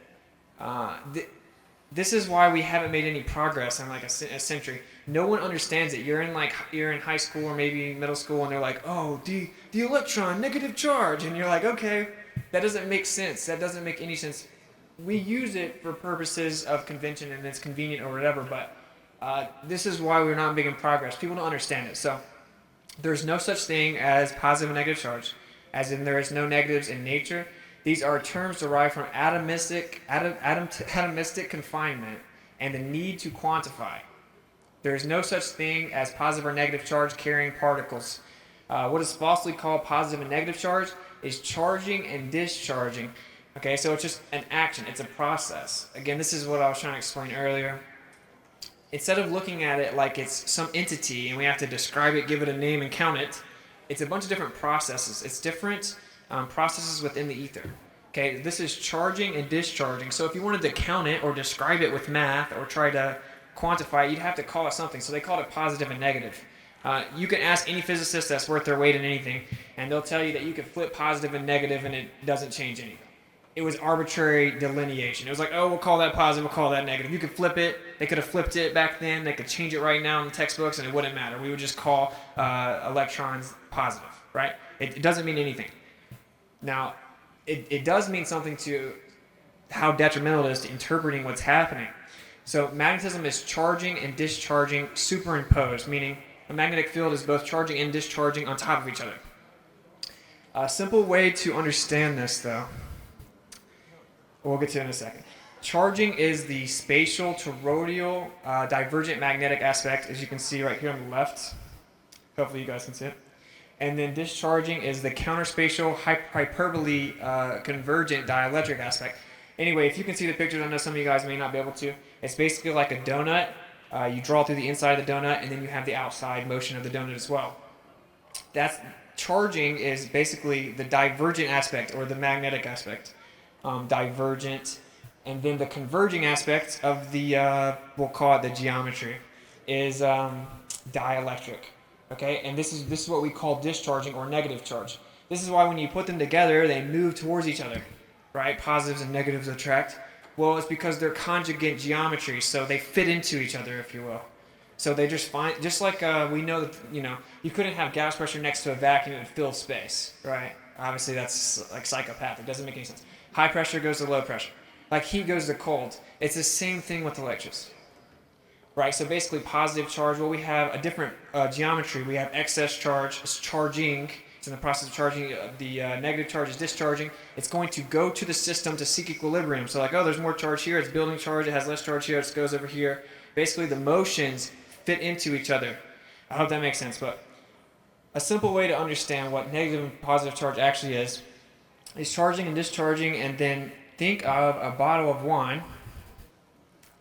This is why we haven't made any progress in like a century. No one understands it. You're in high school or maybe middle school, and they're like, oh, the electron, negative charge. And you're like, okay, that doesn't make sense. That doesn't make any sense. We use it for purposes of convention and it's convenient or whatever, but this is why we're not making progress. People don't understand it. So there's no such thing as positive and negative charge, as in there is no negatives in nature. These are terms derived from atomistic confinement and the need to quantify. There is no such thing as positive or negative charge carrying particles. What is falsely called positive and negative charge is charging and discharging. Okay, so it's just an action. It's a process. Again, this is what I was trying to explain earlier. Instead of looking at it like it's some entity and we have to describe it, give it a name, and count it, it's a bunch of different processes. It's different processes within the ether. Okay, this is charging and discharging. So if you wanted to count it or describe it with math or try to quantify it, you'd have to call it something. So they called it positive and negative. You can ask any physicist that's worth their weight in anything, and they'll tell you that you can flip positive and negative and it doesn't change anything. It was arbitrary delineation. It was like, oh, we'll call that positive, we'll call that negative. You could flip it. They could have flipped it back then. They could change it right now in the textbooks, and it wouldn't matter. We would just call electrons positive, right? It doesn't mean anything. Now, it does mean something to how detrimental it is to interpreting what's happening. So magnetism is charging and discharging superimposed, meaning a magnetic field is both charging and discharging on top of each other. A simple way to understand this, though, we'll get to it in a second. Charging is the spatial toroidal divergent magnetic aspect, as you can see right here on the left. Hopefully you guys can see it. And then discharging is the counterspatial hyperbole convergent dielectric aspect. Anyway, if you can see the pictures, I know some of you guys may not be able to. It's basically like a donut. You draw through the inside of the donut, and then you have the outside motion of the donut as well. That's charging is basically the divergent aspect or the magnetic aspect. Divergent, and then the converging aspect of the we'll call it the geometry is dielectric. Okay, and this is what we call discharging or negative charge. This is why when you put them together, they move towards each other, right? Positives and negatives attract. Well, it's because they're conjugate geometry, so they fit into each other, if you will. So they just find, just like we know that, you couldn't have gas pressure next to a vacuum and fill space, right? Obviously, that's like psychopathic. It doesn't make any sense. High pressure goes to low pressure. Like heat goes to cold. It's the same thing with electricity, right? So basically, positive charge, well, we have a different geometry. We have excess charge, it's charging. It's in the process of charging. The negative charge is discharging. It's going to go to the system to seek equilibrium. So like, oh, there's more charge here. It's building charge. It has less charge here. It goes over here. Basically, the motions fit into each other. I hope that makes sense. But a simple way to understand what negative and positive charge actually is charging and discharging. And then think of a bottle of wine. A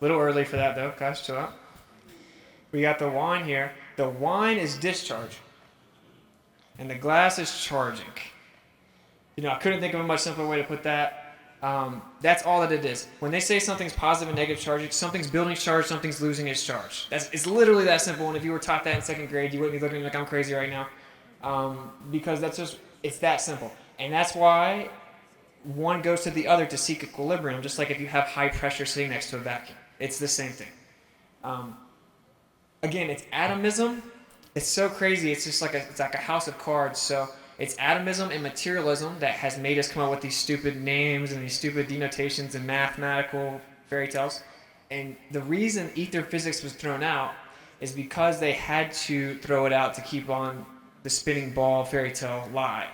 little early for that, though. Guys, chill out. We got the wine here. The wine is discharge. And the glass is charging. I couldn't think of a much simpler way to put that. That's all that it is. When they say something's positive and negative charge, something's building charge, something's losing its charge. It's literally that simple. And if you were taught that in second grade, you wouldn't be looking at me like I'm crazy right now. Because it's that simple. And that's why one goes to the other to seek equilibrium, just like if you have high pressure sitting next to a vacuum. It's the same thing. Again, it's atomism. It's so crazy. It's just like a house of cards. So it's atomism and materialism that has made us come up with these stupid names and these stupid denotations and mathematical fairy tales. And the reason ether physics was thrown out is because they had to throw it out to keep on the spinning ball fairy tale lie.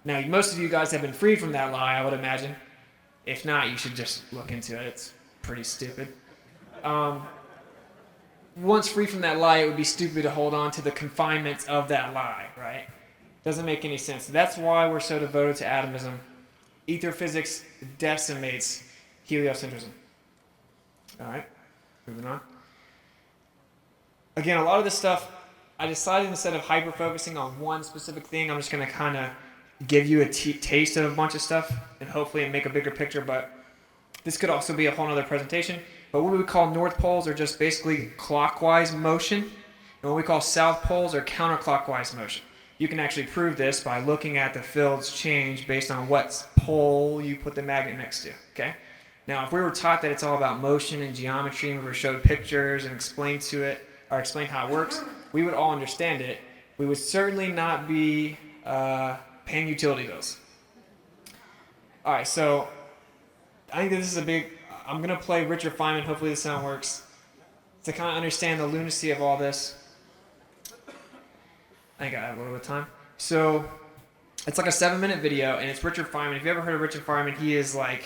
Now, most of you guys have been freed from that lie, I would imagine. If not, you should just look into it. It's pretty stupid. Once free from that lie, it would be stupid to hold on to the confinements of that lie, right? Doesn't make any sense. That's why we're so devoted to atomism. Ether physics decimates heliocentrism. All right, moving on. Again, a lot of this stuff, I decided instead of hyper-focusing on one specific thing, I'm just going to kind of give you a taste of a bunch of stuff and hopefully make a bigger picture, but this could also be a whole other presentation. But what we call north poles are just basically clockwise motion, and what we call south poles are counterclockwise motion. You can actually prove this by looking at the fields change based on what pole you put the magnet next to, okay? Now, if we were taught that it's all about motion and geometry, and we were showed pictures and explained explained how it works, we would all understand it. We would certainly not be paying utility bills. All right, so I think that this is I'm going to play Richard Feynman, hopefully the sound works, to kind of understand the lunacy of all this. I think I have a little bit of time. So, it's like a 7-minute video, and it's Richard Feynman. If you ever heard of Richard Feynman, he is like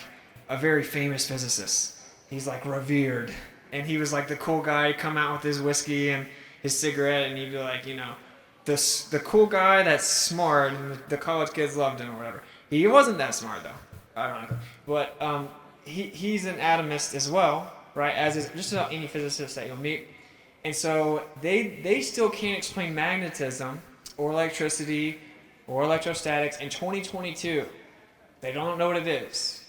a very famous physicist. He's like revered. And he was like the cool guy, come out with his whiskey and his cigarette, and he'd be like, the cool guy that's smart, and the college kids loved him or whatever. He wasn't that smart, though, ironically. But he's an atomist as well, right? As is just about any physicist that you'll meet. And so they still can't explain magnetism or electricity or electrostatics in 2022. They don't know what it is.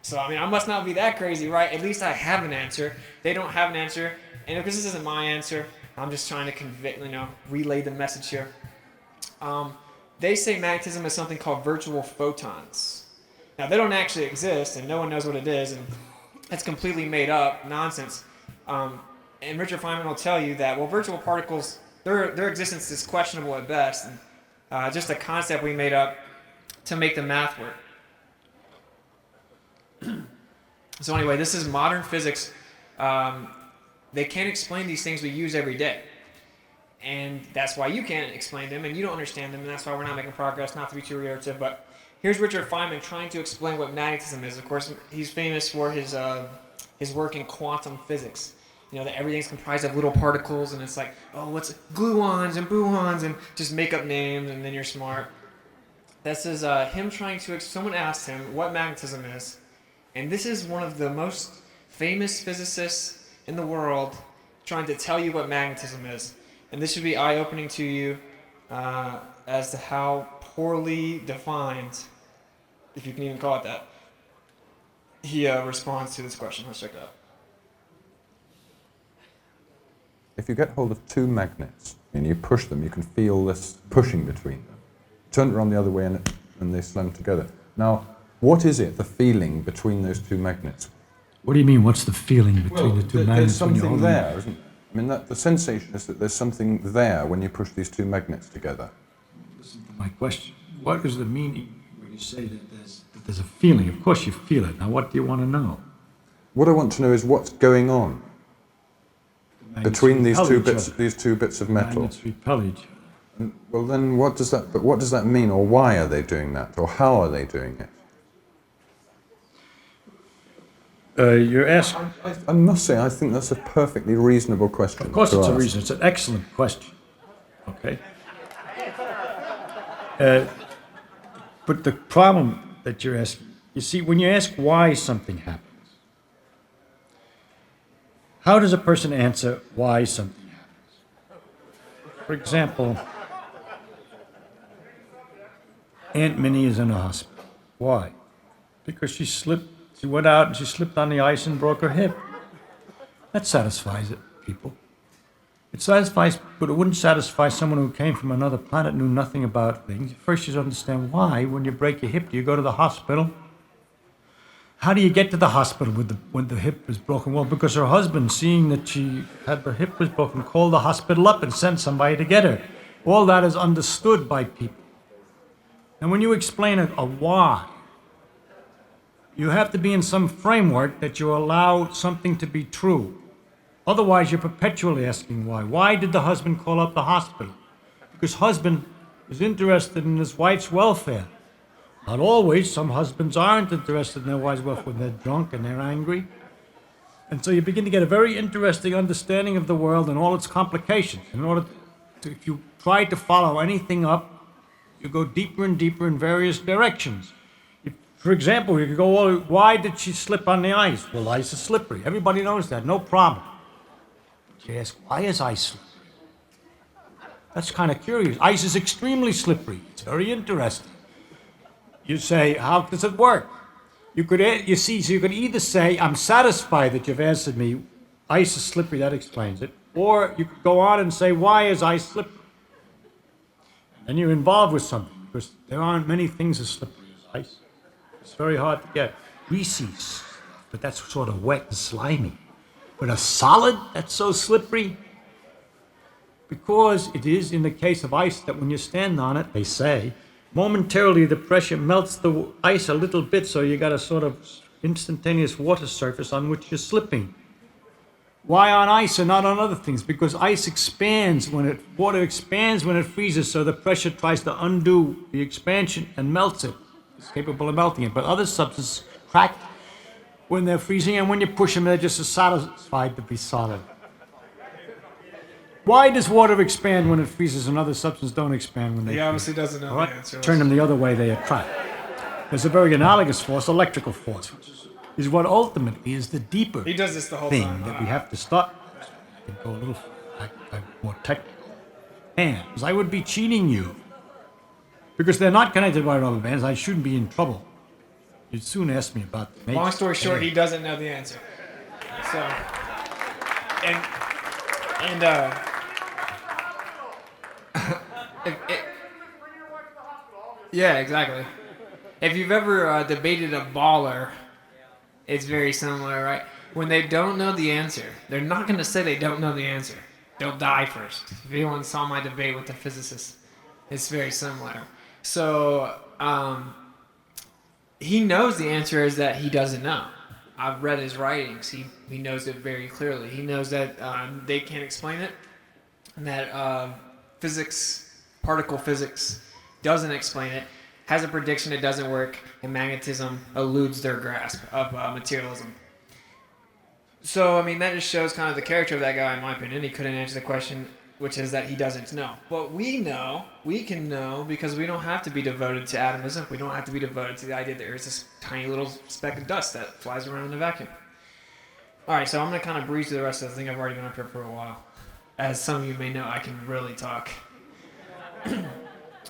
So, I must not be that crazy, right? At least I have an answer. They don't have an answer. And if this isn't my answer, I'm just trying to relay the message here. They say magnetism is something called virtual photons. Now, they don't actually exist, and no one knows what it is, and it's completely made up nonsense. And Richard Feynman will tell you that, virtual particles, their existence is questionable at best, and just a concept we made up to make the math work. So anyway, this is modern physics. They can't explain these things we use every day. And that's why you can't explain them, and you don't understand them, and that's why we're not making progress, not to be too reiterative, but here's Richard Feynman trying to explain what magnetism is. Of course, he's famous for his work in quantum physics. That everything's comprised of little particles, and it's like, what's gluons and buons, and just make up names, and then you're smart. This is him trying to, someone asked him what magnetism is, And this is one of the most famous physicists in the world trying to tell you what magnetism is. And this should be eye-opening to you as to how poorly defined, if you can even call it that, he responds to this question. Let's check it out. If you get hold of two magnets and you push them, you can feel this pushing between them. Turn it around the other way and they slam together. Now, what is it, the feeling between those two magnets? What do you mean, what's the feeling between the two magnets? There's something there, isn't it? I mean, the sensation is that there's something there when you push these two magnets together. Listen to my question. What is the meaning when you say that there's a feeling? Of course you feel it. Now, what do you want to know? What I want to know is what's going on between these two bits of metal. Magnets repel each other. Well, then what does that mean, or why are they doing that, or how are they doing it? You're asking. I must say, I think that's a perfectly reasonable question. Of course, to it's a ask. reason. It's an excellent question. Okay. But the problem that you're asking, you see, when you ask why something happens, how does a person answer why something happens? For example, Aunt Minnie is in a hospital. Why? Because she went out and she slipped on the ice and broke her hip. That satisfies it, people. It satisfies, but it wouldn't satisfy someone who came from another planet, knew nothing about things. First, you should understand why, when you break your hip, do you go to the hospital? How do you get to the hospital when the hip is broken? Well, because her husband, seeing that her hip was broken, called the hospital up and sent somebody to get her. All that is understood by people. And when you explain a why, you have to be in some framework that you allow something to be true. Otherwise, you're perpetually asking why. Why did the husband call up the hospital? Because husband is interested in his wife's welfare. Not always. Some husbands aren't interested in their wife's welfare when they're drunk and they're angry. And so you begin to get a very interesting understanding of the world and all its complications. In order to, if you try to follow anything up, you go deeper and deeper in various directions. For example, you could go, well, why did she slip on the ice? Well, ice is slippery. Everybody knows that, no problem. But you ask, why is ice slippery? That's kind of curious. Ice is extremely slippery. It's very interesting. You say, how does it work? So you could either say, I'm satisfied that you've answered me, ice is slippery, that explains it. Or you could go on and say, why is ice slippery? And you're involved with something, because there aren't many things as slippery as ice. It's very hard to get. Greasy, but that's sort of wet and slimy. But a solid that's so slippery, because it is in the case of ice that when you stand on it, they say, momentarily the pressure melts the ice a little bit, so you got a sort of instantaneous water surface on which you're slipping. Why on ice and not on other things? Because water expands when it freezes, so the pressure tries to undo the expansion and melts it. It's capable of melting it. But other substances crack when they're freezing, and when you push them, they're just satisfied to be solid. Why does water expand when it freezes and other substances don't expand when they freeze? He obviously doesn't know the answer. Turn them the other way, they attract. There's a very analogous force, electrical force, which is what ultimately is the deeper He does this the whole thing time. that we have to start. I can go a little more technical. Bands, I would be cheating you. Because they're not connected by rubber bands, I shouldn't be in trouble. You'd soon ask me about the nature. Long story short, he doesn't know the answer. So, yeah, exactly. If you've ever debated a baller, it's very similar, right? When they don't know the answer, they're not going to say they don't know the answer. They'll die first. If anyone saw my debate with the physicist, it's very similar. So, he knows the answer is that he doesn't know. I've read his writings. He knows it very clearly. He knows that they can't explain it, and that particle physics, doesn't explain it, has a prediction it doesn't work, and magnetism eludes their grasp of materialism. So, I mean, that just shows kind of the character of that guy, in my opinion. He couldn't answer the question which is that he doesn't know. But we know, we can know, because we don't have to be devoted to atomism. We don't have to be devoted to the idea that there's this tiny little speck of dust that flies around in a vacuum. All right, so I'm going to kind of breeze through the rest of the thing. I've already been up here for a while. As some of you may know, I can really talk.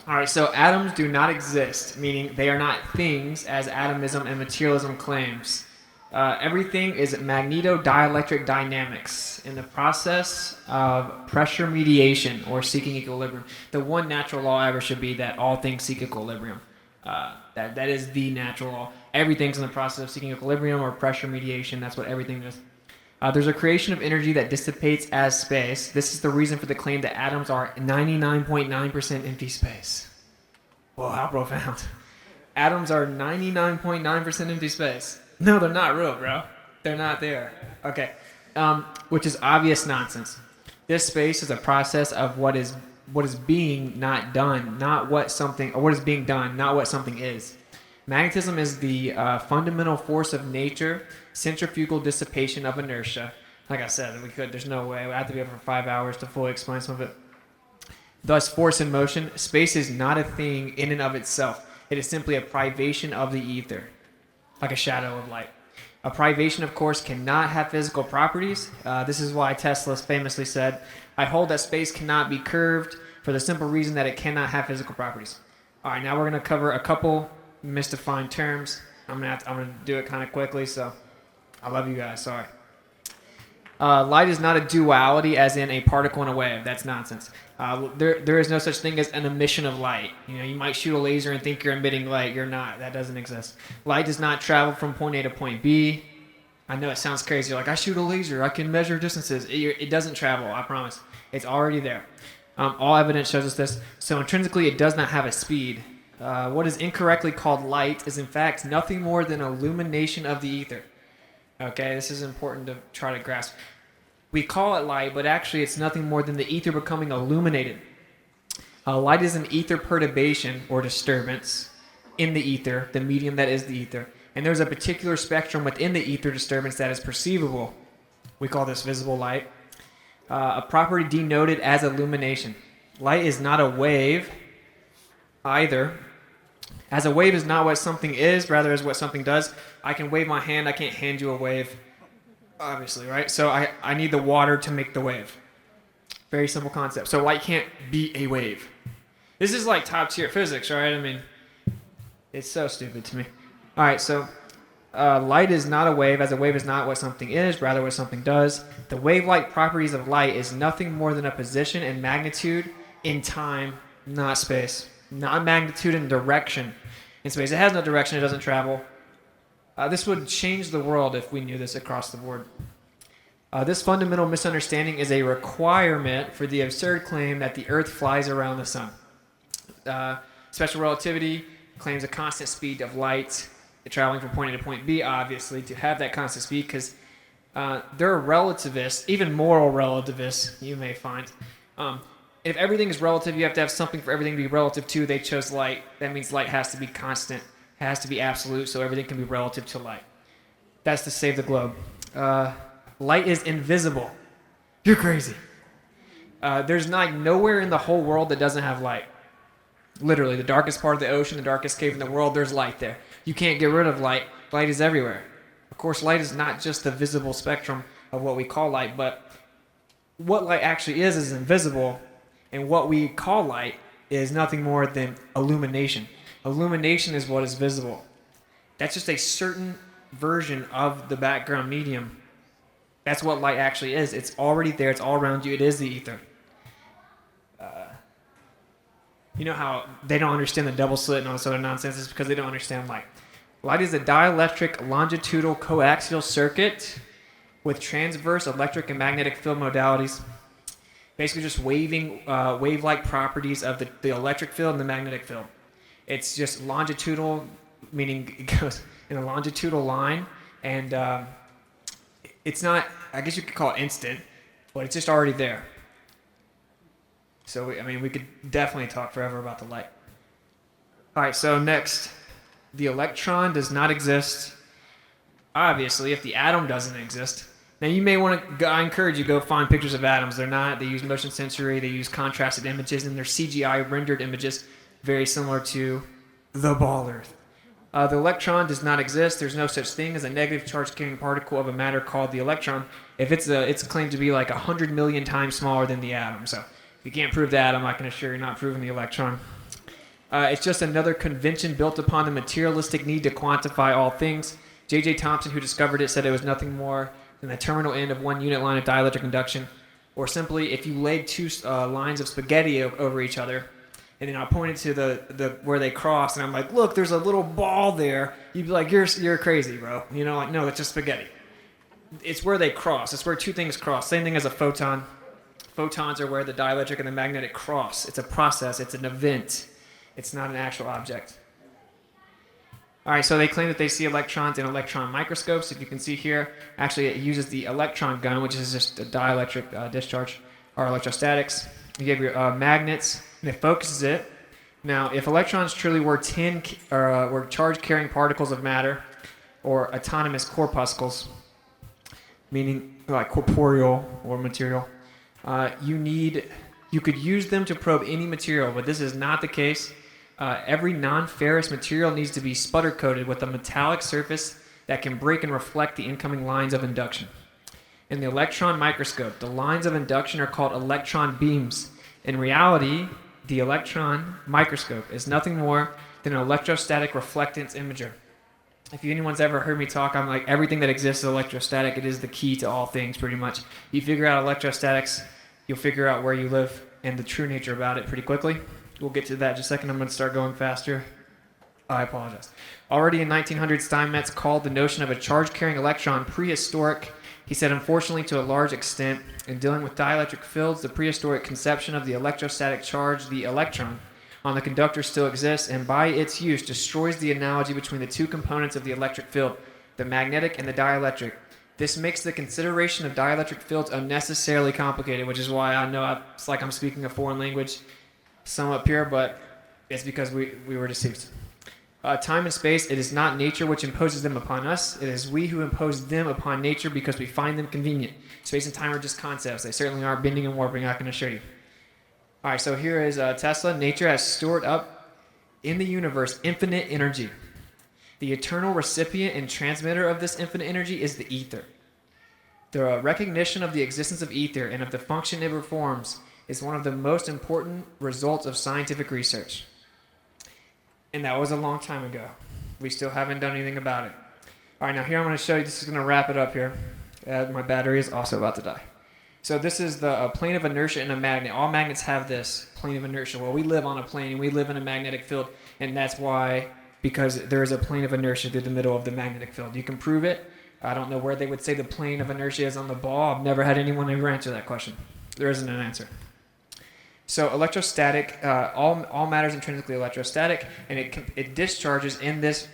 All right, so atoms do not exist, meaning they are not things, as atomism and materialism claims. Everything is magnetodielectric dynamics in the process of pressure mediation or seeking equilibrium. The one natural law ever should be that all things seek equilibrium. That is the natural law. Everything's in the process of seeking equilibrium or pressure mediation. That's what everything is. There's a creation of energy that dissipates as space. This is the reason for the claim that atoms are 99.9% empty space. Whoa, how profound. Atoms are 99.9% empty space. No, they're not real, bro. They're not there. Okay. Which is obvious nonsense. This space is a process of what is being not done, not what something, or what is being done, not what something is. Magnetism is the fundamental force of nature, centrifugal dissipation of inertia. Like I said, there's no way. We have to be up for 5 hours to fully explain some of it. Thus, force in motion. Space is not a thing in and of itself. It is simply a privation of the ether, like a shadow of light. A privation, of course, cannot have physical properties. This is why Tesla famously said, "I hold that space cannot be curved for the simple reason that it cannot have physical properties." All right, now we're going to cover a couple misdefined terms. I'm gonna do it kind of quickly, so I love you guys. Sorry. Light is not a duality, as in a particle and a wave. That's nonsense. There is no such thing as an emission of light. You might shoot a laser and think you're emitting light. You're not. That doesn't exist. Light does not travel from point A to point B. I know it sounds crazy. You're like, I shoot a laser. I can measure distances. It doesn't travel. I promise. It's already there. All evidence shows us this. So intrinsically, it does not have a speed. What is incorrectly called light is in fact nothing more than illumination of the ether. Okay, this is important to try to grasp. We call it light, but actually it's nothing more than the ether becoming illuminated. Light is an ether perturbation or disturbance in the ether, the medium that is the ether. And there's a particular spectrum within the ether disturbance that is perceivable. We call this visible light. A property denoted as illumination. Light is not a wave either. As a wave is not what something is, rather is what something does. I can wave my hand, I can't hand you a wave, obviously, right? So I need the water to make the wave. Very simple concept. So light can't be a wave. This is like top tier physics, right? I mean, it's so stupid to me. All right, so light is not a wave, as a wave is not what something is, rather what something does. The wave-like properties of light is nothing more than a position and magnitude in time, not space. Not magnitude and direction in space. It has no direction. It doesn't travel. This would change the world if we knew this across the board. This fundamental misunderstanding is a requirement for the absurd claim that the Earth flies around the sun. Special relativity claims a constant speed of light traveling from point A to point B, obviously, to have that constant speed, because there are relativists, even moral relativists, you may find. If everything is relative, you have to have something for everything to be relative to. They chose light. That means light has to be constant, has to be absolute, so everything can be relative to light. That's to save the globe. Light is invisible. You're crazy. There's nowhere in the whole world that doesn't have light. Literally, the darkest part of the ocean, the darkest cave in the world, there's light there. You can't get rid of light. Light is everywhere. Of course, light is not just the visible spectrum of what we call light, but what light actually is invisible. And what we call light is nothing more than illumination. Illumination is what is visible. That's just a certain version of the background medium. That's what light actually is. It's already there. It's all around you. It is the ether. You know how they don't understand the double slit and all this other nonsense? It's because they don't understand light. Light is a dielectric longitudinal coaxial circuit with transverse electric and magnetic field modalities. Basically just wave-like properties of the electric field and the magnetic field. It's just longitudinal, meaning it goes in a longitudinal line, and it's not, I guess you could call it instant, but it's just already there. So, we could definitely talk forever about the light. All right, so next, the electron does not exist. Obviously, if the atom doesn't exist, Now you may want to, I encourage you to go find pictures of atoms. They're not, they use motion sensory, they use contrasted images, and they're CGI rendered images, very similar to the ball Earth. The electron does not exist. There's no such thing as a negative charge carrying particle of a matter called the electron. If it's claimed to be like 100 million times smaller than the atom. So if you can't prove the atom, I can assure you're not proving the electron. It's just another convention built upon the materialistic need to quantify all things. J.J. Thomson, who discovered it, said it was nothing more than the terminal end of one unit line of dielectric induction. Or simply, if you laid two lines of spaghetti over each other, and then I pointed to the where they cross, and I'm like, look, there's a little ball there. You'd be like, you're crazy, bro. You know, like, no, it's just spaghetti. It's where they cross. It's where two things cross. Same thing as a photon. Photons are where the dielectric and the magnetic cross. It's a process. It's an event. It's not an actual object. All right, so they claim that they see electrons in electron microscopes. If you can see here, actually it uses the electron gun, which is just a dielectric discharge, or electrostatics. You have your magnets, and it focuses it. Now, if electrons truly were were charge-carrying particles of matter, or autonomous corpuscles, meaning like corporeal or material, you could use them to probe any material, but this is not the case. Every non-ferrous material needs to be sputter-coated with a metallic surface that can break and reflect the incoming lines of induction. In the electron microscope, the lines of induction are called electron beams. In reality, the electron microscope is nothing more than an electrostatic reflectance imager. If anyone's ever heard me talk, I'm like, everything that exists is electrostatic. It is the key to all things, pretty much. You figure out electrostatics, you'll figure out where you live and the true nature about it pretty quickly. We'll get to that in just a second. I'm going to start going faster. I apologize. Already in 1900, Steinmetz called the notion of a charge-carrying electron prehistoric. He said, unfortunately, to a large extent, in dealing with dielectric fields, the prehistoric conception of the electrostatic charge, the electron, on the conductor still exists, and by its use destroys the analogy between the two components of the electric field, the magnetic and the dielectric. This makes the consideration of dielectric fields unnecessarily complicated, which is why I know it's like I'm speaking a foreign language, some up here, but it's because we were deceived. Time and space, it is not nature which imposes them upon us. It is we who impose them upon nature because we find them convenient. Space and time are just concepts. They certainly aren't bending and warping, I can assure you. All right, so here is Tesla. Nature has stored up in the universe infinite energy. The eternal recipient and transmitter of this infinite energy is the ether. The recognition of the existence of ether and of the function it performs is one of the most important results of scientific research. And that was a long time ago. We still haven't done anything about it. All right, now here I'm going to show you, this is going to wrap it up here. My battery is also about to die. So this is the plane of inertia in a magnet. All magnets have this plane of inertia. Well, we live on a plane and we live in a magnetic field, and that's why, because there is a plane of inertia through the middle of the magnetic field. You can prove it. I don't know where they would say the plane of inertia is on the ball. I've never had anyone ever answer that question. There isn't an answer. So electrostatic, all matter is intrinsically electrostatic, and it discharges in this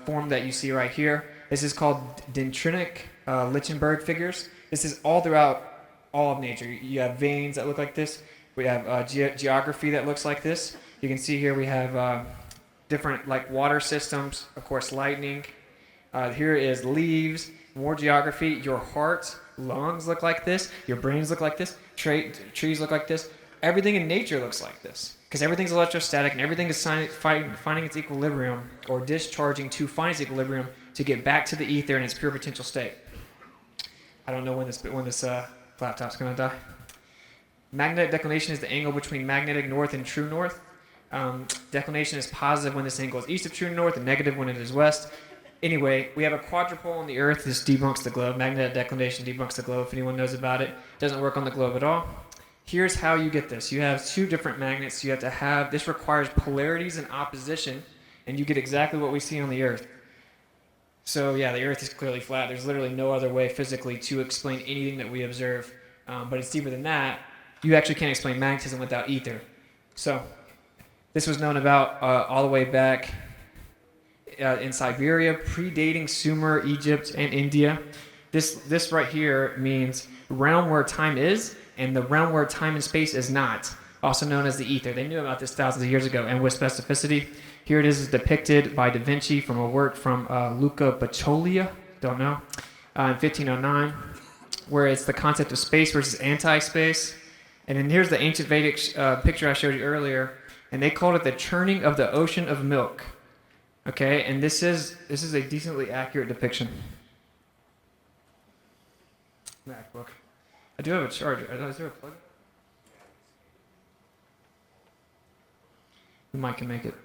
form that you see right here. This is called dendritic Lichtenberg figures. This is all throughout all of nature. You have veins that look like this. We have geography that looks like this. You can see here we have different like water systems, of course lightning. Here is leaves, more geography. Your heart, lungs look like this. Your brains look like this. Trees look like this. Everything in nature looks like this because everything's electrostatic and everything is finding its equilibrium or discharging to find its equilibrium to get back to the ether in its pure potential state. I don't know when this laptop's going to die. Magnetic declination is the angle between magnetic north and true north. Declination is positive when this angle is east of true north and negative when it is west. Anyway, we have a quadrupole on the Earth. This debunks the globe. Magnetic declination debunks the globe. If anyone knows about it, it doesn't work on the globe at all. Here's how you get this. You have two different magnets. You have to have, this requires polarities in opposition, and you get exactly what we see on the Earth. So yeah, the Earth is clearly flat. There's literally no other way physically to explain anything that we observe. But it's deeper than that. You actually can't explain magnetism without ether. So this was known about all the way back in Siberia, predating Sumer, Egypt, and India. This right here means realm where time is, and the realm where time and space is not, also known as the ether. They knew about this thousands of years ago, and with specificity. Here it is depicted by Da Vinci from a work from Luca Pacioli, don't know, in 1509. where it's the concept of space versus anti-space. And then here's the ancient Vedic picture I showed you earlier, and they called it the churning of the ocean of milk. Okay, and this is a decently accurate depiction. MacBook. I do have a charger. Is there a plug? We might can make it.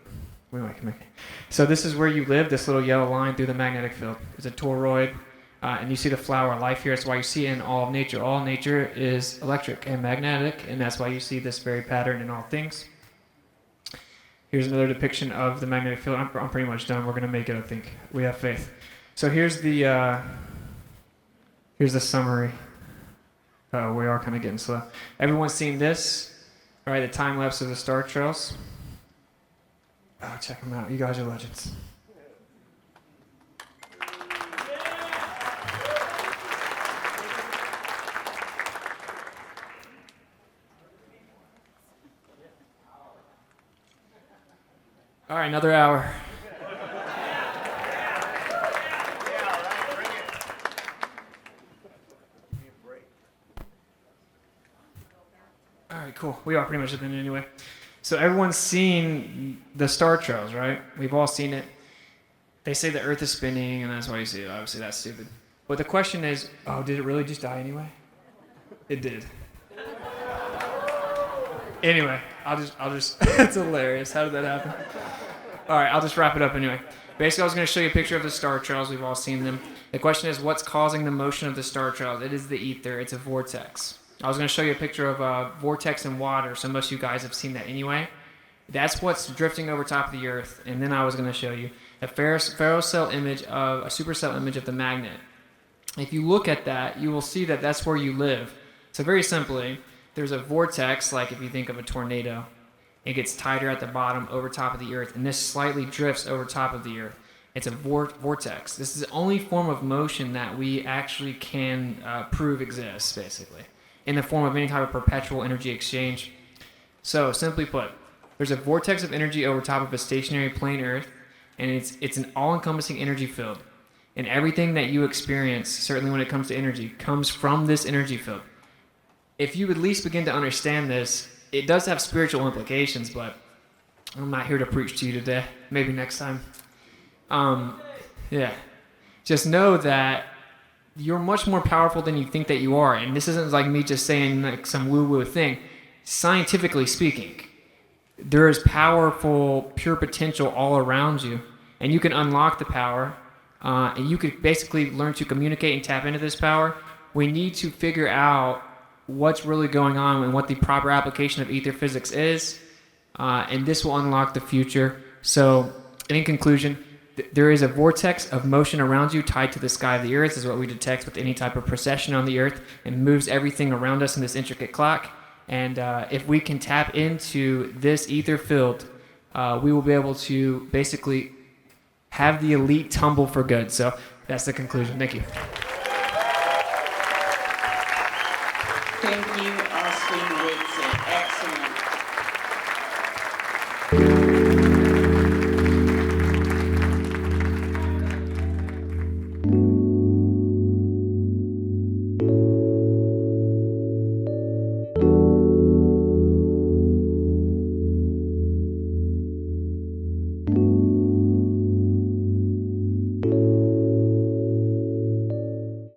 So this is where you live, this little yellow line through the magnetic field. It's a toroid, and you see the flower of life here. That's why you see it in all of nature. All nature is electric and magnetic, and that's why you see this very pattern in all things. Here's another depiction of the magnetic field. I'm pretty much done. We're going to make it, I think. We have faith. So here's the summary. We are kind of getting slow. Everyone's seen this? All right, the time lapse of the star trails. Oh, check them out. You guys are legends. All right, another hour. All right, cool. We are pretty much at the end anyway. So everyone's seen the star trails, right? We've all seen it. They say the Earth is spinning, and that's why you see it. Obviously, that's stupid. But the question is, did it really just die anyway? It did. Anyway, I'll just. It's hilarious. How did that happen? All right, I'll just wrap it up anyway. Basically, I was going to show you a picture of the star trails. We've all seen them. The question is, what's causing the motion of the star trails? It is the ether. It's a vortex. I was going to show you a picture of a vortex in water, so most of you guys have seen that anyway. That's what's drifting over top of the Earth. And then I was going to show you a ferrocell image of a supercell image of the magnet. If you look at that, you will see that that's where you live. So very simply, there's a vortex, like if you think of a tornado. It gets tighter at the bottom over top of the Earth, and this slightly drifts over top of the Earth. It's a vortex. This is the only form of motion that we actually can prove exists, basically, in the form of any type of perpetual energy exchange. So, simply put, there's a vortex of energy over top of a stationary plane Earth, and it's an all-encompassing energy field. And everything that you experience, certainly when it comes to energy, comes from this energy field. If you at least begin to understand this, it does have spiritual implications, but I'm not here to preach to you today. Maybe next time. Just know that you're much more powerful than you think that you are. And this isn't like me just saying like some woo-woo thing. Scientifically speaking, there is powerful, pure potential all around you. And you can unlock the power. And you could basically learn to communicate and tap into this power. We need to figure out what's really going on and what the proper application of ether physics is. And this will unlock the future. So, in conclusion, there is a vortex of motion around you tied to the sky of the Earth. This is what we detect with any type of precession on the Earth, and moves everything around us in this intricate clock. And if we can tap into this ether field, we will be able to basically have the elite tumble for good. So that's the conclusion. Thank you. Thank you, Austin Whitsitt. Excellent.